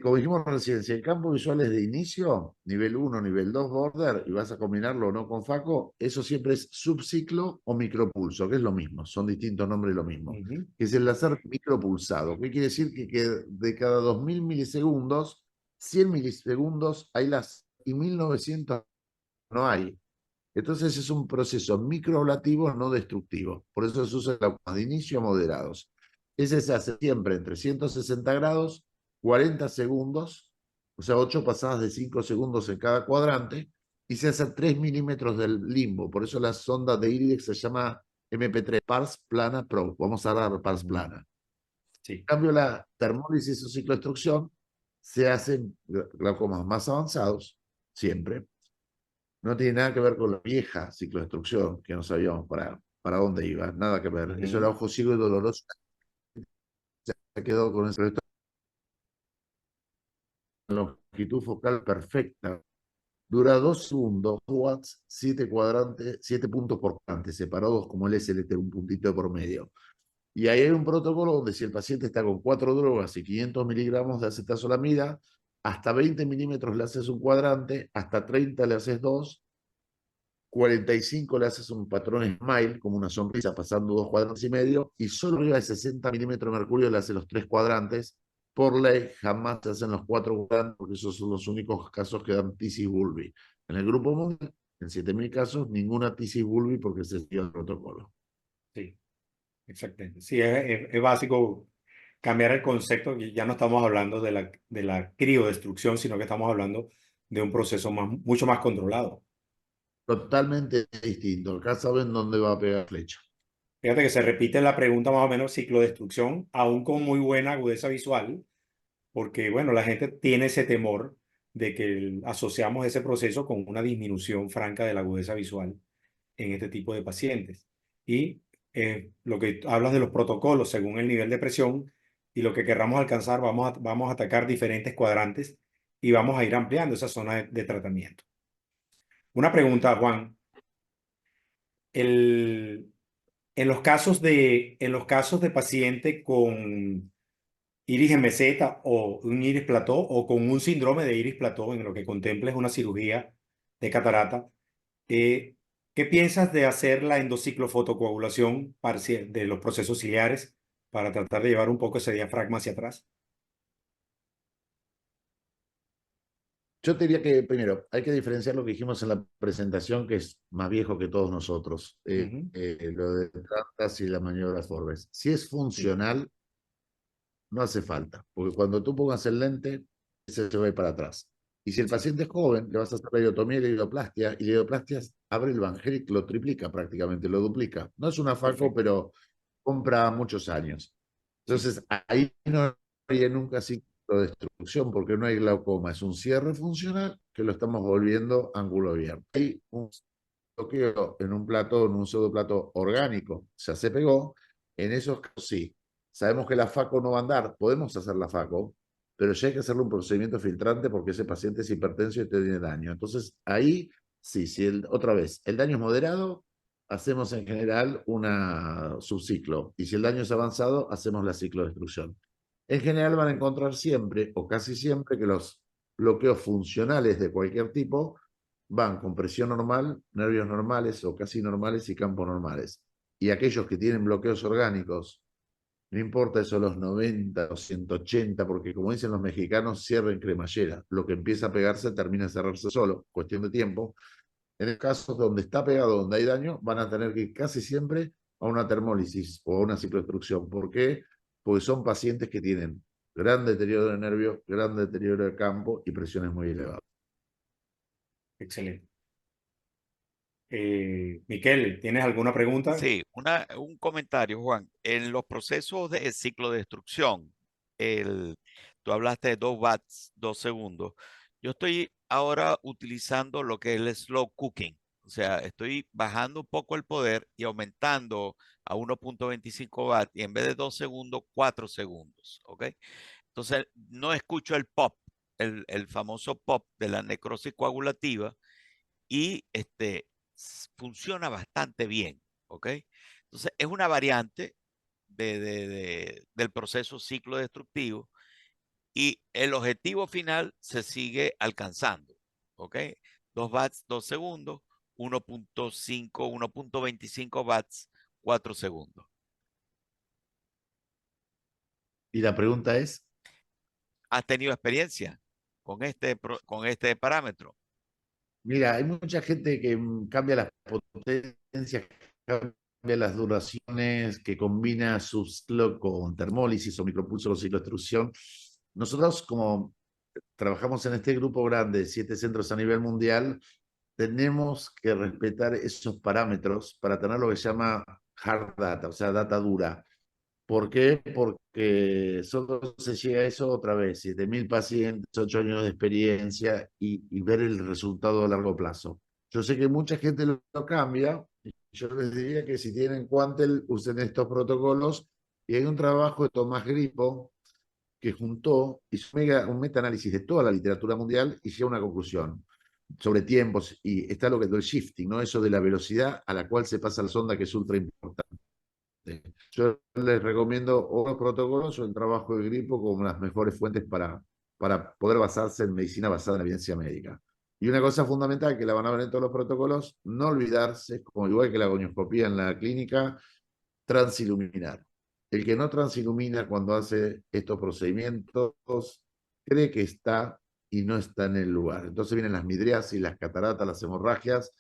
Como dijimos recién, si el campo visual es de inicio, nivel 1, nivel 2 border, y vas a combinarlo o no con FACO, eso siempre es subciclo o micropulso, que es lo mismo, son distintos nombres de lo mismo, Ujú. que es el láser micropulsado. ¿Qué quiere decir? Que de cada 2000 milisegundos, 100 milisegundos hay las y 1900 no hay. Entonces es un proceso microablativo no destructivo. Por eso se usa de inicio a moderados. Ese se hace siempre entre 160 grados, 40 segundos, o sea, 8 pasadas de 5 segundos en cada cuadrante, y se hace a 3 milímetros del limbo. Por eso la sonda de IRIDEX se llama MP3, Pars Plana Pro. Vamos a dar Pars Plana. En Sí. cambio, la termólisis o ciclodestrucción se hace en glaucomas más avanzados, siempre, no tiene nada que ver con la vieja ciclodestrucción, que no sabíamos para dónde iba, nada que ver. Eso era Ujú. ojo ciego y doloroso. Se quedó con esa longitud focal perfecta. Dura 2 segundos, watts, 7 cuadrantes, 7 puntos por cuadrante, separados como el SLT, un puntito de por medio. Y ahí hay un protocolo donde si el paciente está con 4 drogas y 500 miligramos de acetazolamida, hasta 20 milímetros le haces un cuadrante, hasta 30 le haces 2, 45 le haces un patrón smile, como una sonrisa pasando 2 cuadrantes y medio, y solo arriba de 60 milímetros de mercurio le hace los 3 cuadrantes. Por ley, jamás se hacen los 4 cuadrantes, porque esos son los únicos casos que dan tisis bulbi. En el grupo mundial En 7.000 casos, ninguna tisis bulbi porque se siguió el protocolo. Sí, exactamente. Sí, es básico cambiar el concepto, que ya no estamos hablando de la criodestrucción, sino que estamos hablando de un proceso mucho más controlado. Totalmente distinto. Acá saben dónde va a pegar flecha. Fíjate que se repite la pregunta más o menos ciclodestrucción, aún con muy buena agudeza visual, porque bueno, la gente tiene ese temor de que asociamos ese proceso con una disminución franca de la agudeza visual en este tipo de pacientes. Y lo que hablas de los protocolos según el nivel de presión y lo que querramos alcanzar, vamos a atacar diferentes cuadrantes y vamos a ir ampliando esa zona de tratamiento. Una pregunta, Juan. El, en los casos de paciente con iris en meseta o un iris plató o con un síndrome de iris plató en lo que contemples una cirugía de catarata, ¿qué piensas de hacer la endociclofotocoagulación parcial de los procesos ciliares para tratar de llevar un poco ese diafragma hacia atrás? Yo te diría que, primero, hay que diferenciar lo que dijimos en la presentación, que es más viejo que todos nosotros, Ujú. lo de plantas y las maniobras Forbes. Si es Sí, funcional, no hace falta, porque cuando tú pongas el lente, ese se va a ir para atrás. Y si el sí, paciente es joven, le vas a hacer la iotomía y la iridoplastia, y la iridoplastia abre el Vangelic, lo triplica prácticamente, lo duplica. No es una FACO, perfecto. pero compra muchos años. Sí, Entonces, ahí no hay nunca ciclo de destrucción, porque no hay glaucoma, es un cierre funcional que lo estamos volviendo ángulo abierto. Hay un bloqueo en un plato, en un pseudoplato orgánico, se pegó, en esos casos sí. Sabemos que la FACO no va a andar, podemos hacer la FACO, pero ya hay que hacerle un procedimiento filtrante porque ese paciente es hipertenso y tiene daño. Entonces, ahí sí, si otra vez, el daño es moderado, hacemos en general una subciclo. Y si el daño es avanzado, hacemos la ciclodestrucción. En general van a encontrar siempre, o casi siempre, que los bloqueos funcionales de cualquier tipo van con presión normal, nervios normales o casi normales y campos normales. Y aquellos que tienen bloqueos orgánicos, no importa eso los 90 o 180, porque como dicen los mexicanos, cierren cremallera. Lo que empieza a pegarse termina a cerrarse solo, cuestión de tiempo. En el caso donde está pegado, donde hay daño, van a tener que ir casi siempre a una termólisis o a una ciclodestrucción. ¿Por qué? Porque son pacientes que tienen gran deterioro de nervio, gran deterioro de campo y presiones muy elevadas. excelente. Miquel, ¿tienes alguna pregunta? Sí, un comentario, Juan. En los procesos de ciclo de destrucción, tú hablaste de 2 watts, 2 segundos. Yo estoy ahora utilizando lo que es el slow cooking. O sea, estoy bajando un poco el poder y aumentando a 1.25 watts y en vez de 2 segundos, 4 segundos. ¿Ok? Entonces, no escucho el pop, el famoso pop de la necrosis coagulativa y funciona bastante bien, ¿ok? Entonces, es una variante del proceso ciclo destructivo y el objetivo final se sigue alcanzando, ¿ok? 2 watts, 2 segundos, 1.5, 1.25 watts, 4 segundos. Y la pregunta es, ¿Has tenido experiencia con este parámetro? mira, hay mucha gente que cambia las potencias, cambia las duraciones, que combina su ciclo con termólisis o micropulso o cicloextrusión. Nosotros, como trabajamos en este grupo grande de 7 centros a nivel mundial, tenemos que respetar esos parámetros para tener lo que se llama hard data, o sea, data dura. ¿Por qué? Porque solo se llega a eso otra vez, 7.000 pacientes, 8 años de experiencia y ver el resultado a largo plazo. Yo sé que mucha gente lo cambia, y yo les diría que si tienen Quantel, usen estos protocolos, y hay un trabajo de Tomás Grippo que juntó, hizo un meta-análisis de toda la literatura mundial y llegó a una conclusión sobre tiempos, y está lo que es el shifting, ¿no? Eso de la velocidad a la cual se pasa la sonda, que es ultra importante. Yo les recomiendo o los protocolos o el trabajo de Gripo como las mejores fuentes para poder basarse en medicina basada en evidencia médica. Y una cosa fundamental que la van a ver en todos los protocolos, no olvidarse, como igual que la gonioscopía en la clínica, transiluminar. El que no transilumina cuando hace estos procedimientos cree que está y no está en el lugar. Entonces vienen las midriasis, las cataratas, las hemorragias,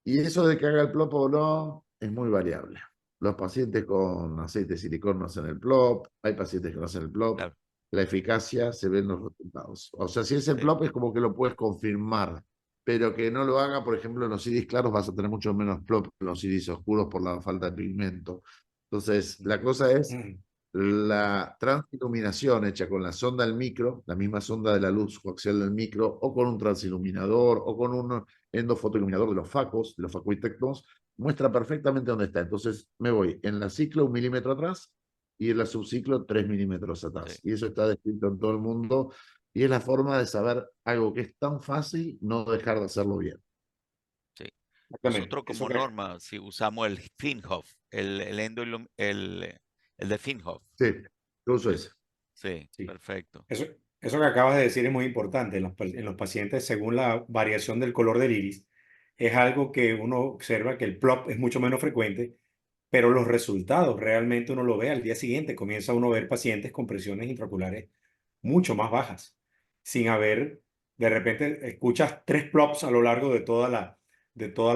Y eso de que haga el plop o no es muy variable. Los pacientes con aceite de silicón no hacen el plop, hay pacientes que no hacen el plop. Claro, La eficacia se ve en los resultados. O sea, si es el sí, plop es como que lo puedes confirmar, pero que no lo haga, por ejemplo, en los iris claros vas a tener mucho menos plop que en los iris oscuros por la falta de pigmento. Entonces, la cosa es Mm. la transiluminación hecha con la sonda del micro, la misma sonda de la luz coaxial del micro, o con un transiluminador, o con un endofotoiluminador de los facos, de los facoitectomos, muestra perfectamente dónde está. Entonces me voy en la ciclo 1 milímetro atrás y en la subciclo 3 milímetros sí, atrás. Y eso está descrito en todo el mundo y es la forma de saber algo que es tan fácil, no dejar de hacerlo bien. sí. Exactamente. Nosotros Eso como que, norma, si usamos el Finhoff, el de Finhoff. Sí, yo uso ese. Sí, sí. perfecto. Eso que acabas de decir es muy importante en los pacientes según la variación del color del iris. Es algo que uno observa que el plop es mucho menos frecuente, pero los resultados realmente uno lo ve al día siguiente. Comienza uno a ver pacientes con presiones intraoculares mucho más bajas, sin haber, de repente escuchas 3 plops a lo largo de toda la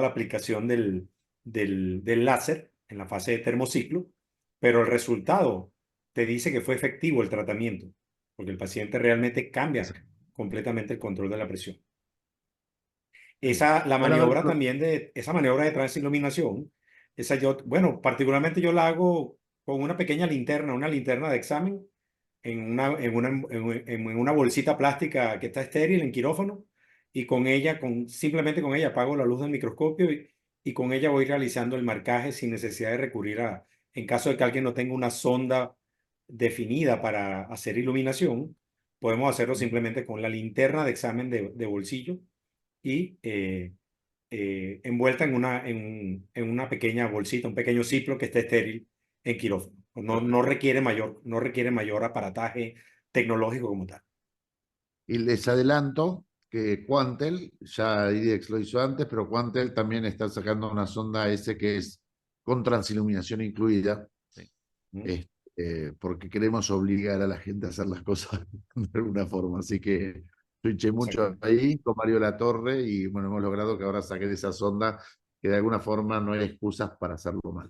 aplicación del láser en la fase de termociclo, pero el resultado te dice que fue efectivo el tratamiento, porque el paciente realmente cambia completamente el control de la presión. Sí. La Ahora, maniobra también esa maniobra de transiluminación, bueno, particularmente yo la hago con una pequeña linterna, una linterna de examen, en una bolsita plástica que está estéril en quirófano, y con ella, simplemente con ella apago la luz del microscopio y con ella voy realizando el marcaje sin necesidad de recurrir en caso de que alguien no tenga una sonda definida para hacer iluminación, podemos hacerlo simplemente con la linterna de examen de bolsillo y envuelta en una pequeña bolsita, un pequeño ciclo que esté estéril en quirófano. No requiere mayor aparataje tecnológico como tal. y les adelanto que Quantel, ya IDEX lo hizo antes, pero Quantel también está sacando una sonda S que es con transiluminación incluida, Sí. ¿Mm? porque queremos obligar a la gente a hacer las cosas de alguna forma. Así que switché mucho Exactamente. ahí con Mario Latorre y bueno, hemos logrado que ahora saquen esa sonda que de alguna forma no hay excusas para hacerlo mal.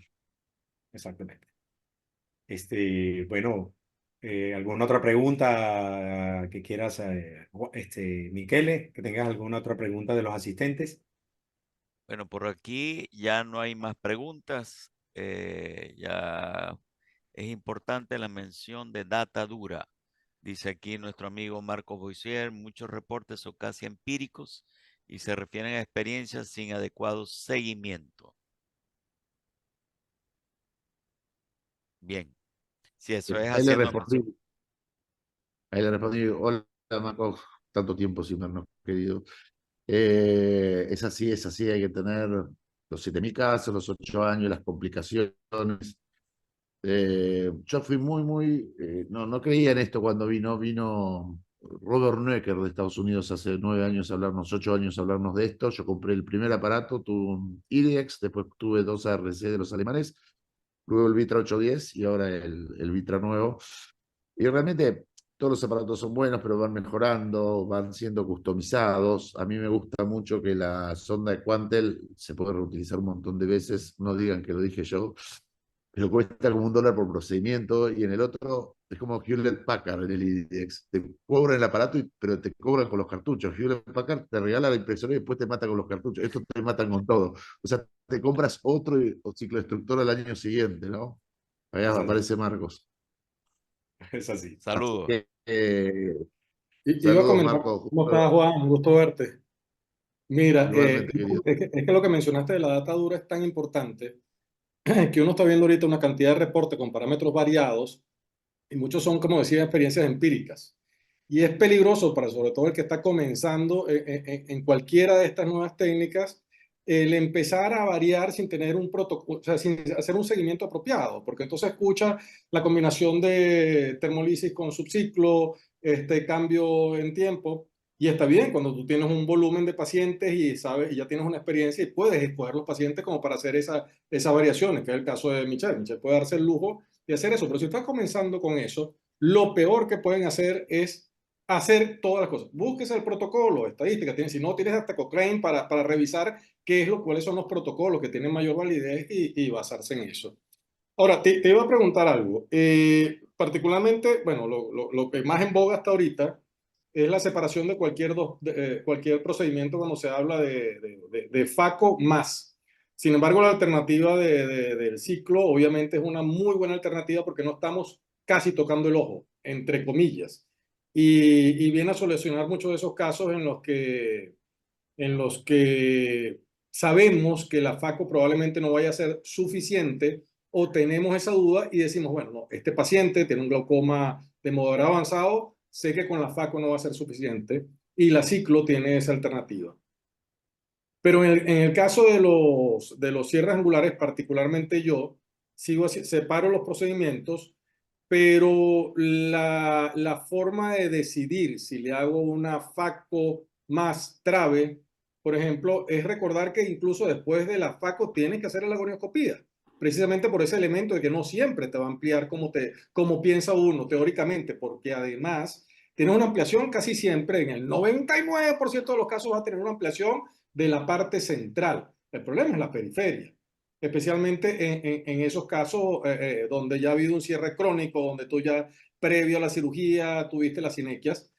Exactamente. Bueno, ¿alguna otra pregunta que quieras, Michele? ¿Que tengas alguna otra pregunta de los asistentes? Bueno, por aquí ya no hay más preguntas. Ya es importante la mención de data dura. Dice aquí nuestro amigo Marcos Boisier, muchos reportes son casi empíricos y se refieren a experiencias sin adecuado seguimiento. Bien, si eso es Ahí le haciendo mención. respondí, ahí le respondí, hola Marco, tanto tiempo sin vernos, querido. Es así, hay que tener los 7.000 casos, los 8 años, las complicaciones. Yo fui no creía en esto cuando vino Robert Necker de Estados Unidos hace 9 años a hablarnos, 8 años a hablarnos de esto. Yo compré el primer aparato, tuve un IDEX, después tuve 2 ARC de los alemanes, luego el Vitra 810 y ahora el Vitra nuevo. Y realmente todos los aparatos son buenos, pero van mejorando, van siendo customizados. A mí me gusta mucho que la sonda de Quantel se puede reutilizar un montón de veces, no digan que lo dije yo, pero cuesta como $1 por procedimiento, y en el otro es como Hewlett Packard en el IDEX. Te cobran el aparato, pero te cobran con los cartuchos. Hewlett Packard te regala la impresora y después te mata con los cartuchos. Estos te matan con todo. O sea, te compras otro ciclo destructor al año siguiente, ¿no? Ahí Es así. aparece Marcos. Es así. Así Saludos. que Iba a saludos, comentar, Marcos. ¿cómo estás, Juan? Un gusto verte. Mira, Igualmente, querido. es que lo que mencionaste de la data dura es tan importante que uno está viendo ahorita una cantidad de reportes con parámetros variados y muchos son, como decía, experiencias empíricas. Y es peligroso para sobre todo el que está comenzando en cualquiera de estas nuevas técnicas el empezar a variar sin tener un protocolo, o sea, sin hacer un seguimiento apropiado, porque entonces escucha la combinación de termolisis con subciclo, este cambio en tiempo, y está bien cuando tú tienes un volumen de pacientes y sabes, y ya tienes una experiencia y puedes escoger los pacientes como para hacer esas variaciones, que es el caso de Michelle. Michelle puede darse el lujo de hacer eso, pero si estás comenzando con eso, lo peor que pueden hacer es hacer todas las cosas. Búsquese el protocolo, estadística, si no tienes hasta Cochrane para revisar cuáles son los protocolos que tienen mayor validez y basarse en eso. Ahora, te iba a preguntar algo. Particularmente, bueno, lo que más en boga hasta ahorita es la separación de cualquier procedimiento cuando se habla de FACO más. Sin embargo, la alternativa del ciclo obviamente es una muy buena alternativa porque no estamos casi tocando el ojo, entre comillas. Y viene a solucionar muchos de esos casos en los que sabemos que la FACO probablemente no vaya a ser suficiente o tenemos esa duda y decimos, bueno, no, este paciente tiene un glaucoma de moderado avanzado, sé que con la FACO no va a ser suficiente y la ciclo tiene esa alternativa. Pero en el caso de los cierres angulares, particularmente yo, separo los procedimientos, pero la forma de decidir si le hago una FACO más trave, por ejemplo, es recordar que incluso después de la FACO tienes que hacer la gonioscopía, precisamente por ese elemento de que no siempre te va a ampliar como piensa uno teóricamente, porque además tiene una ampliación casi siempre, en el 99% de los casos va a tener una ampliación de la parte central. El problema es la periferia, especialmente en esos casos donde ya ha habido un cierre crónico, donde tú ya previo a la cirugía tuviste las sinequias.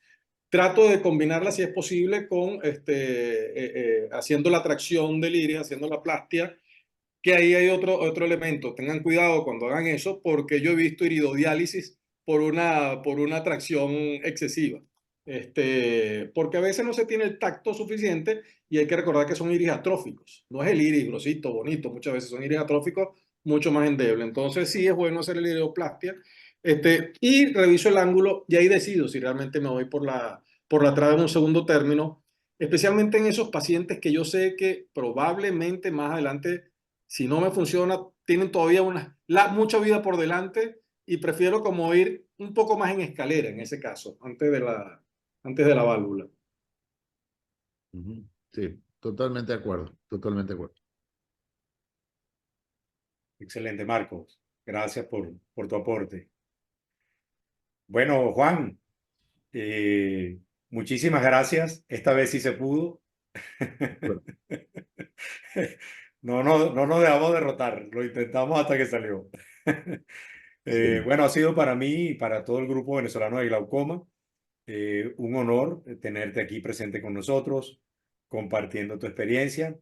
Trato de combinarla si es posible con haciendo la tracción del iris, haciendo la plastia, que ahí hay otro elemento. Tengan cuidado cuando hagan eso, porque yo he visto iridodiálisis por una tracción excesiva. Porque a veces no se tiene el tacto suficiente y hay que recordar que son iris atróficos. No es el iris grosito, bonito, muchas veces son iris atróficos mucho más endebles. Entonces sí es bueno hacer el iridoplastia. Y reviso el ángulo y ahí decido si realmente me voy por la trave en un segundo término, especialmente en esos pacientes que yo sé que probablemente más adelante, si no me funciona, tienen todavía mucha vida por delante y prefiero como ir un poco más en escalera en ese caso, antes de la válvula. Sí, totalmente de acuerdo, totalmente de acuerdo. Excelente, Marcos. Gracias por tu aporte. Bueno, Juan, muchísimas gracias. Esta vez sí se pudo. Bueno. No nos dejamos derrotar. Lo intentamos hasta que salió. Sí. Bueno, ha sido para mí y para todo el grupo venezolano de glaucoma un honor tenerte aquí presente con nosotros, compartiendo tu experiencia.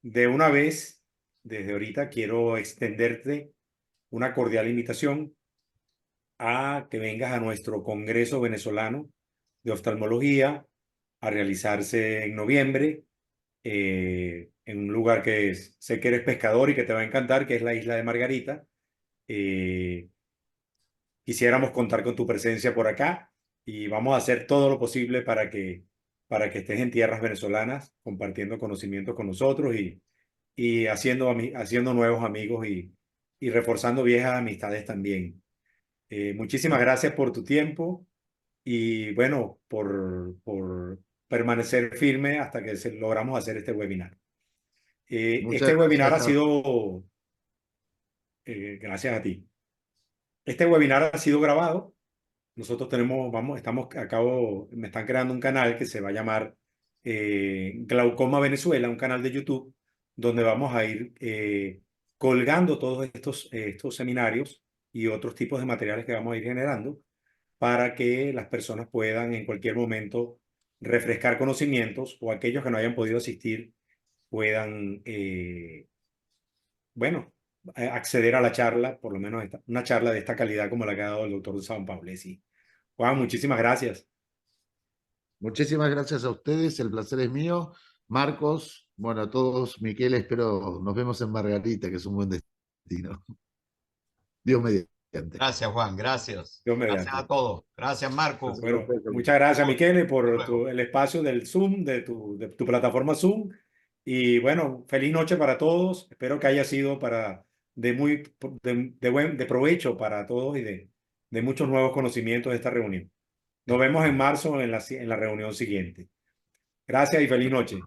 De una vez, desde ahorita, quiero extenderte una cordial invitación a que vengas a nuestro Congreso Venezolano de Oftalmología a realizarse en noviembre en un lugar que sé que eres pescador y que te va a encantar, que es la isla de Margarita. Quisiéramos contar con tu presencia por acá y vamos a hacer todo lo posible para que estés en tierras venezolanas compartiendo conocimientos con nosotros y haciendo nuevos amigos y reforzando viejas amistades también. Muchísimas gracias por tu tiempo y bueno, por permanecer firme hasta que logramos hacer este webinar. Muchas Este webinar ha gracias. sido, gracias a ti. Este webinar ha sido grabado. Nosotros me están creando un canal que se va a llamar Glaucoma Venezuela, un canal de YouTube, donde vamos a ir colgando todos estos seminarios y otros tipos de materiales que vamos a ir generando para que las personas puedan en cualquier momento refrescar conocimientos o aquellos que no hayan podido asistir puedan, acceder a la charla, por lo menos una charla de esta calidad como la que ha dado el doctor San Paulesi. Juan, muchísimas gracias. Muchísimas gracias a ustedes, el placer es mío. Marcos, bueno, a todos, Miquel, espero nos vemos en Margarita, que es un buen destino. Dios mediante. Gracias, Juan. Gracias. Dios Gracias mediante. a todos. Gracias, Marco. Bueno, muchas gracias, Miquel, por el espacio del Zoom, de tu plataforma Zoom. Y bueno, feliz noche para todos. Espero que haya sido de provecho para todos y de muchos nuevos conocimientos de esta reunión. Nos vemos en marzo en la reunión siguiente. Gracias y feliz noche.